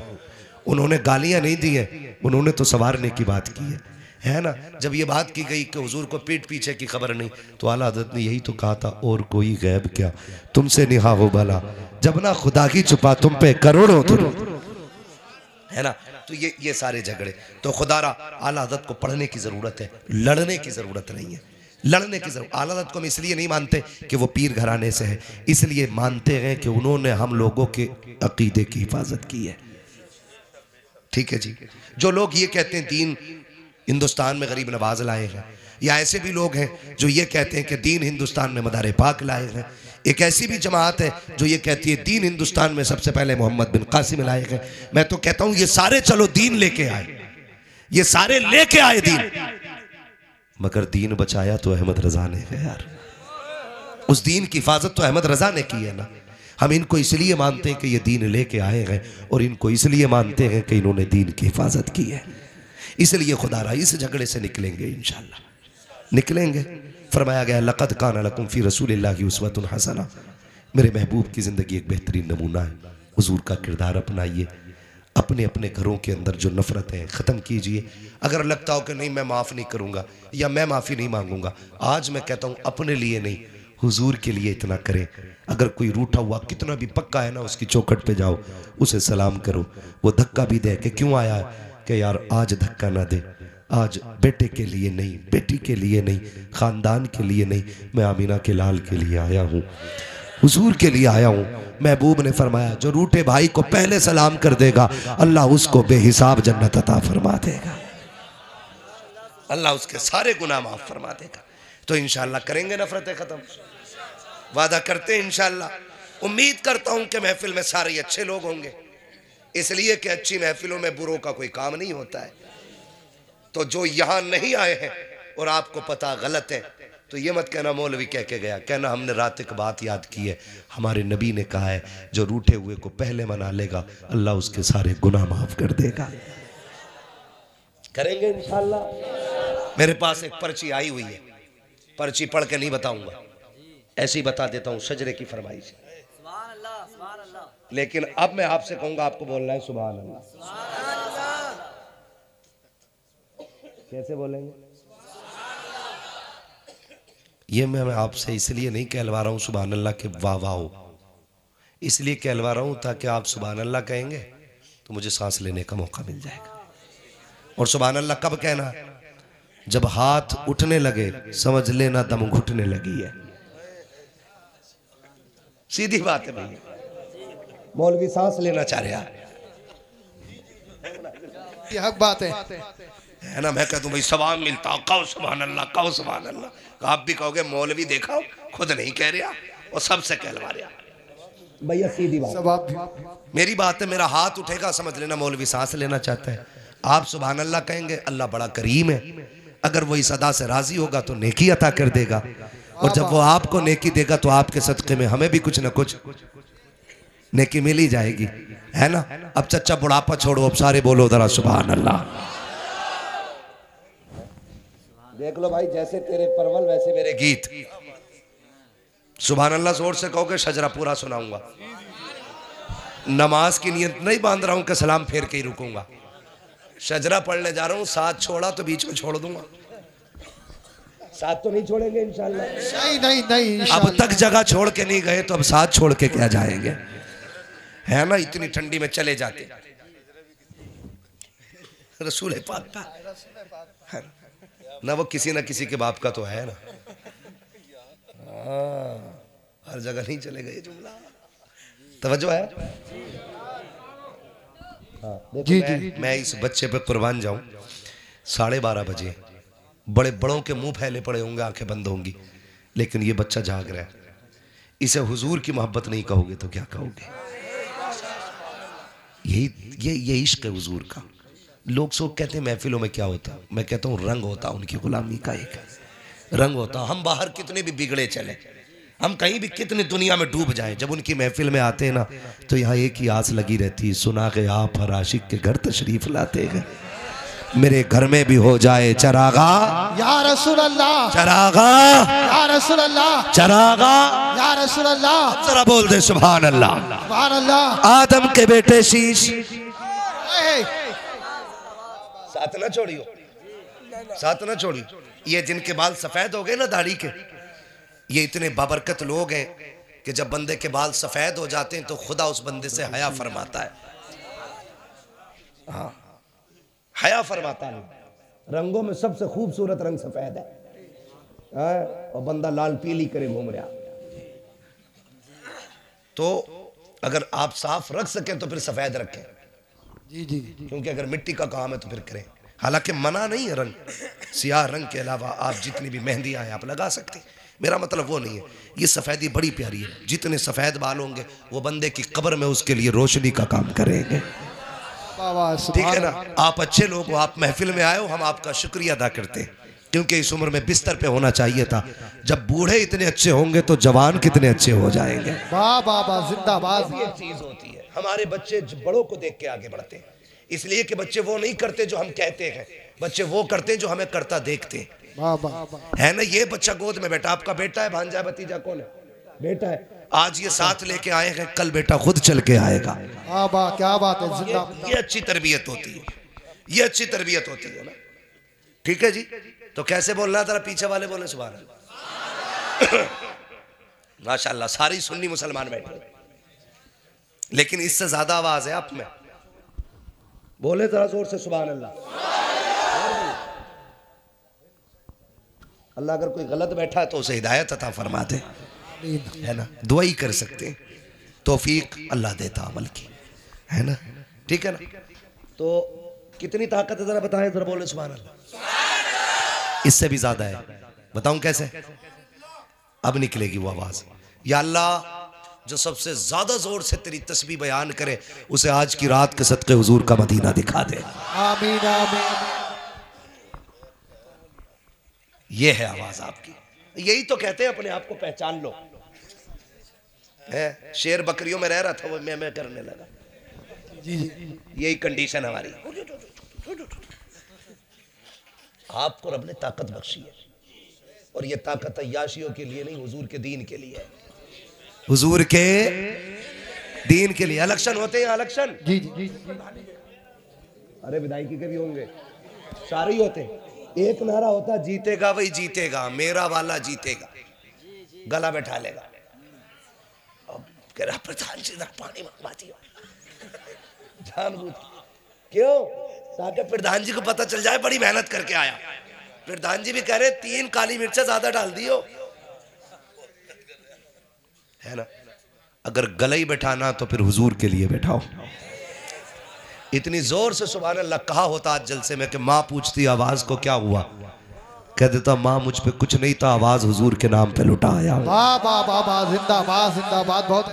Speaker 1: उन्होंने गालियाँ नहीं दी हैं, उन्होंने तो संवारने की बात की है ना। जब ये बात की गई कि हुजूर को पीठ पीछे की खबर नहीं, तो आला हज़रत ने यही तो कहा था, और कोई गैब क्या तुमसे निहा हो भला, जब ना खुदा की छुपा तुम पे करोड़ों है ना। तो ये सारे झगड़े तो खुदारा आला हज़रत को पढ़ने की ज़रूरत है, लड़ने की ज़रूरत नहीं है। लड़ने की ज़रूरत, आला हज़रत को हम इसलिए नहीं मानते कि वो पीर घराने से है, इसलिए मानते हैं कि उन्होंने हम लोगों के अकीदे की हिफाजत की है। ठीक है जी। जो लोग ये कहते हैं दीन हिंदुस्तान में गरीब नवाज लाए हैं, या ऐसे भी लोग हैं जो ये कहते हैं कि दीन हिंदुस्तान में मदार पाक लाए हैं। एक ऐसी भी जमात है जो ये कहती है दीन हिंदुस्तान में सबसे पहले मोहम्मद बिन कासिम लाए हैं। मैं तो कहता हूं ये सारे चलो दीन लेके आए, ये सारे लेके आए दीन, मगर दीन बचाया तो अहमद रजा ने है यार। उस दीन की हिफाजत तो अहमद रजा ने की है ना। हम इनको इसलिए मानते हैं कि ये दीन लेके आए हैं, और इनको इसलिए मानते हैं कि इन्होंने दीन की हिफाजत की है। इसलिए खुदारा इस झगड़े से निकलेंगे, इंशाअल्लाह निकलेंगे। फरमाया गया लक़द काना लकुम फ़ी रसूलिल्लाहि उस्वतुन हसना, मेरे महबूब की ज़िंदगी एक बेहतरीन नमूना है। हुजूर का किरदार अपनाइए, अपने अपने घरों के अंदर जो नफ़रत है ख़त्म कीजिए। अगर लगता हो कि नहीं मैं माफ़ नहीं करूँगा या मैं माफ़ी नहीं मांगूंगा, आज मैं कहता हूँ अपने लिए नहीं, हुजूर के लिए इतना करें। अगर कोई रूठा हुआ कितना भी पक्का है ना, उसकी चौखट पे जाओ, उसे सलाम करो। वो धक्का भी दे के क्यों आया है कि यार आज धक्का ना दे, आज बेटे के लिए नहीं, बेटी के लिए नहीं, ख़ानदान के लिए नहीं, मैं आमीना के लाल के लिए आया हूँ, हुजूर के लिए आया हूँ। महबूब ने फरमाया जो रूठे भाई को पहले सलाम कर देगा, अल्लाह उसको बेहिसाब जन्नत अता फरमा देगा, अल्लाह उसके सारे गुनाह माफ़ फरमा देगा। तो इंशाअल्लाह करेंगे नफरतें ख़त्म, वादा करते हैं इंशाअल्लाह। उम्मीद करता हूँ कि महफिल में सारे अच्छे लोग होंगे, इसलिए कि अच्छी महफिलों में बुरों का कोई काम नहीं होता है। तो जो यहाँ नहीं आए हैं और आपको पता गलत है, तो ये मत कहना मौलवी कह के गया, कहना हमने रात एक बात याद की है, हमारे नबी ने कहा है जो रूठे हुए को पहले मना लेगा, अल्लाह उसके सारे गुनाह माफ़ कर देगा। करेंगे इंशाअल्लाह। मेरे पास एक पर्ची आई हुई है, पर्ची पढ़ के नहीं बताऊंगा, ऐसे ही बता देता हूँ, शजरे की फरमाइश। लेकिन अब मैं आपसे कहूंगा, आपको बोलना है सुभान अल्लाह। कैसे बोलेंगे? ये मैं आपसे इसलिए नहीं कहलवा रहा हूँ सुभान अल्लाह के वाह वाह हो, इसलिए कहलवा रहा हूँ ताकि आप सुभान अल्लाह कहेंगे तो मुझे सांस लेने का मौका मिल जाएगा। और सुभान अल्लाह कब कहना? जब हाथ उठने लगे समझ लेना दम घुटने लगी है। सीधी बात है भैया, मौलवी सांस लेना चाह रहा है,
Speaker 2: ये हक बात है
Speaker 1: ना। मैं कह दूं भाई सवाब मिलता, कहो सुभान अल्लाह, कहो सुभान अल्लाह। आप भी कहोगे मौलवी देखा खुद नहीं कह रहा और सबसे कहलवा रहा। भैया सीधी बात, मेरी बात है, मेरा हाथ उठेगा समझ लेना मौलवी सांस लेना चाहता है। आप सुभान अल्लाह कहेंगे, अल्लाह बड़ा करीम है, अगर वो इस अदा से राजी होगा तो नेकी अता कर देगा, और जब वो आपको नेकी देगा तो आपके सदक़े में हमें भी कुछ ना कुछ नेकी मिल ही जाएगी, है ना। अब चच्चा बुढ़ापा छोड़ो, अब सारे बोलो जरा सुभान अल्लाह। देख लो भाई, जैसे तेरे परवल वैसे मेरे गीत। सुभान अल्लाह जोर से कहोगे शजरा पूरा सुनाऊंगा। नमाज की नियत नहीं बांध रहा हूं कि सलाम फेर के ही रुकूंगा, शजरा पढ़ने जा रहा हूं, साथ छोड़ा तो बीच में छोड़ दूंगा, साथ तो नहीं छोड़ेंगे इंशाअल्लाह।
Speaker 2: नहीं
Speaker 1: अब तक जगह छोड़ के नहीं गए तो अब साथ छोड़ के क्या जाएंगे, है ना, इतनी ठंडी में चले जाते रसूल पाक ना, वो किसी ना किसी के बाप का तो है ना। हर जगह नहीं चले गए जुमला, तवज्जो है।
Speaker 2: जी
Speaker 1: मैं इस बच्चे पे कुर्बान जाऊं। 12:30 बजे बड़े बड़ों के मुंह फैले पड़े होंगे, आंखें बंद होंगी, लेकिन ये बच्चा जाग रहा है। इसे हुजूर की मोहब्बत नहीं कहोगे तो क्या कहोगे? ये इश्क है हुजूर का। लोग सब कहते हैं महफिलों में क्या होता, मैं कहता हूँ रंग होता उनकी गुलामी का, एक रंग होता। हम बाहर कितने भी बिगड़े चले, हम कहीं भी कितनी दुनिया में डूब जाएं, जब उनकी महफिल में आते हैं ना तो यहाँ एक ही आस लगी रहती, सुना के आप हर आशिक के घर तशरीफ लाते हैं, मेरे घर में भी हो जाए चरागा
Speaker 2: या रसूल अल्लाह,
Speaker 1: चरागा
Speaker 2: या रसूल अल्लाह,
Speaker 1: चरागा
Speaker 2: या रसूल अल्लाह।
Speaker 1: जरा बोल दे सुभान अल्लाह।
Speaker 2: सुभान अल्लाह।
Speaker 1: आदम के बेटे शीश, साथ ना छोड़ियो, साथ ना छोड़ियो। ये जिनके बाल सफेद हो गए ना दाढ़ी के, ये इतने बाबरकत लोग हैं कि जब बंदे के बाल सफेद हो जाते हैं तो खुदा उस बंदे से हया फरमाता है। हाँ, हया फरमाता है। रंगों में सबसे खूबसूरत रंग सफेद है, और बंदा लाल पीली करे घूम रहा। तो अगर आप साफ रख सकें तो फिर सफेद रखें।
Speaker 2: जी जी,
Speaker 1: क्योंकि अगर मिट्टी का काम है तो फिर करें। हालांकि मना नहीं है रंग, सियाह रंग के अलावा आप जितनी भी मेहंदियां हैं आप लगा सकते हैं, मेरा मतलब वो नहीं है। ये सफ़ेदी बड़ी प्यारी है, जितने सफ़ेद बाल होंगे वो बंदे की कब्र में उसके लिए रोशनी का काम करेंगे। ठीक है ना? आप अच्छे लोग हो, आप महफिल में आए हो, हम आपका शुक्रिया अदा करते हैं, क्योंकि इस उम्र में बिस्तर पे होना चाहिए था। जब बूढ़े इतने अच्छे होंगे तो जवान कितने अच्छे हो जाएंगे।
Speaker 2: वाह वाह वाह, जिंदाबाद।
Speaker 1: ये चीज होती है, हमारे बच्चे बड़ों को देख के आगे बढ़ते हैं, इसलिए कि बच्चे वो नहीं करते जो हम कहते हैं, बच्चे वो करते हैं जो हमें करता देखते हैं। है ना? ये बच्चा गोद में बैठा, आपका बेटा है, भांजा, भतीजा, कौन है? बेटा है। आज ये साथ लेके आए हैं, कल बेटा खुद चल के आएगा।
Speaker 2: क्या बात है, जिंदाबाद।
Speaker 1: ये अच्छी तरबियत होती है, ये अच्छी तरबियत होती है ना। ठीक है जी, तो कैसे बोलना, जरा पीछे वाले बोले सुभान अल्लाह। माशाल्लाह, सारी सुन्नी मुसलमान बैठे, लेकिन इससे ज्यादा आवाज है आप में, बोले जरा जोर से सुभान अल्लाह। अल्लाह अगर कोई गलत बैठा है तो उसे हिदायत अता फरमा दे, है ना? दुआ ही कर सकते हैं, तौफीक अल्लाह देता अमल की, है ना? ठीक है ना? तो कितनी ताकत है जरा बताएं, जरा बोले सुभान अल्लाह। इससे भी ज्यादा है, बताऊं कैसे? अब निकलेगी वो आवाज। या अल्लाह, जो सबसे ज्यादा जोर से तेरी तस्बीह बयान करे उसे आज की रात के सदके हुजूर का मदीना दिखा दे।
Speaker 2: आमीन आमीन।
Speaker 1: ये है आवाज आपकी, यही तो कहते हैं अपने आप को पहचान लो। है, शेर बकरियों में रह रहा था, वो मैं करने लगा।
Speaker 2: जी जी,
Speaker 1: यही कंडीशन हमारी। आपको रब ने ताकत बख्शी है, और ये ताकत अय्याशियों के लिए नहीं, हुजूर के दीन के लिए है, हुजूर के दीन के लिए। इलेक्शन होते हैं, इलेक्शन।
Speaker 2: जी जी,
Speaker 1: अरे विधायकी के भी होंगे, सारे ही होते हैं। एक नारा होता, जीतेगा वही जीतेगा, मेरा वाला जीतेगा, गला बैठा लेगा। अब कह रहा प्रधान जी पानी मंगवा दिया, जानबूझ क्यों? ताकि प्रधान जी को पता चल जाए बड़ी मेहनत करके आया। प्रधान जी भी कह रहे 3 काली मिर्चा ज्यादा डाल दियो, है ना? अगर गला ही बैठाना तो फिर हुजूर के लिए बैठाओ। इतनी जोर से सुभान अल्लाह कहा होता आज जलसे में कि माँ पूछती आवाज को क्या हुआ, कह देता माँ मुझ पे कुछ नहीं था, आवाज हुजूर के नाम पे लुटा आया।
Speaker 2: वाह वाह वाह वाह, जिंदाबाद जिंदाबाद। बहुत।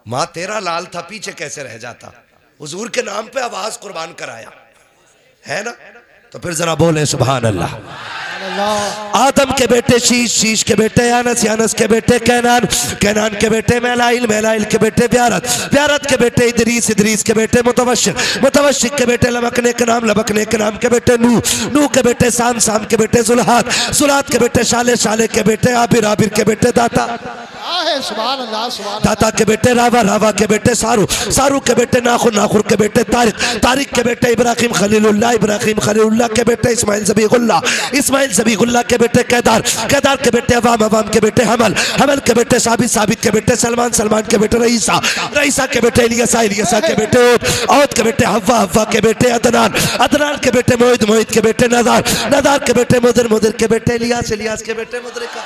Speaker 1: माँ तेरा लाल था, पीछे कैसे रह जाता, हुजूर के नाम पे आवाज कुर्बान कराया, है ना? तो फिर जरा बोले सुभान अल्लाह। आदम के बेटे शीश, शीश के बेटे यानस, यानस के बेटे कैनान, कैनान के बेटे मैलाइल, मैलाइल के बेटे ब्यारत, ब्यारत के बेटे इदरीस, इदरीस के बेटे मुतवश्शिक, मुतवश्शिक के बेटे लबकने के नाम, लबकने के नाम के बेटे नूह, नूह के बेटे साम, साम के बेटे जुल्हात, जुल्हात के बेटे शाले, शाले के बेटे आबिर, आबिर के बेटे दाता,
Speaker 2: सुभान अल्लाह, सुभान।
Speaker 1: दाता के बेटे रावा, रावा के बेटे सारू, सारू के बेटे नाखुर, नाखुर के बेटे तारिक, तारिक के बेटे इब्राहिम खलीलुल्लाह, इब्राहिम खलीलुल्लाह के बेटे इस्माइल ज़बीहुल्लाह, इस्माइल इस्माइल ज़बीहुल्लाह के बेटे कैदार, कैदार के बेटे अवाम, अवाम के बेटे हमल, हमल के बेटे साबित, साबित के बेटे सलमान, सलमान के बेटे रईसा, रईसा के बेटे इलियासा, इलियासा के बेटे औद, औद के बेटे हव्वा, हव्वा के बेटे अदनान, अदनान के बेटे मोहित, मोहित के बेटे नदार, नदार के बेटे मुदर, मुदर के बेटे इलियास, इलियास के बेटे मुदरिका,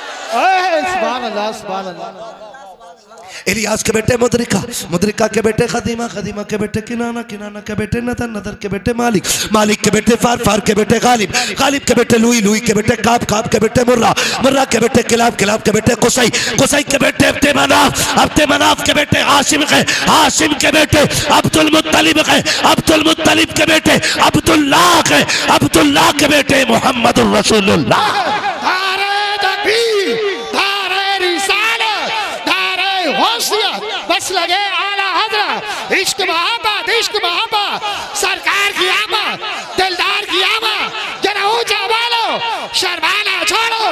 Speaker 2: सुभान अल्लाह, सुभान अल्लाह।
Speaker 1: इलियास के बेटे मुदरिका, मुदरिका के बेटे खदीमा, खदीमा के बेटे किनाना, किनाना के बेटे नदर, नदर के बेटे मालिक, मालिक के बेटे फार, फार के बेटे गालिब, गालिब के बेटे लुई, लुई के बेटे काब, काब के बेटे मुर्रा, मुर्रा के बेटे किलाब, किलाब के बेटे कुसई, कुसई के बेटे अब्दे मनाफ, अब्दे मनाफ के बेटे हाशिम के, हाशिम के बेटे अब्दुल मुत्तलिब के, अब्दुल मुत्तलिब के बेटे अब्दुल्लाह के, अब्दुल्लाह के बेटे मोहम्मद रसूलुल्लाह।
Speaker 3: बस लगे आला हजरत, इश्क मोहब्बत, इश्क मोहब्बत, सरकार की आमद, दिलदार की आमद, जरा ऊंचा बोलो, शर्माना छोड़ो,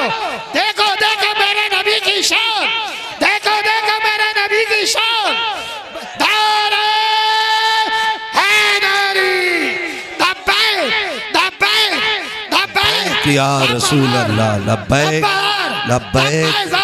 Speaker 3: देखो देखो मेरे नबी की शान, देखो देखो मेरे नबी की शान, दारे हैदरी, लब्बैक, लब्बैक, लब्बैक,
Speaker 1: या रसूल अल्लाह, लब्बैक, लब्बैक।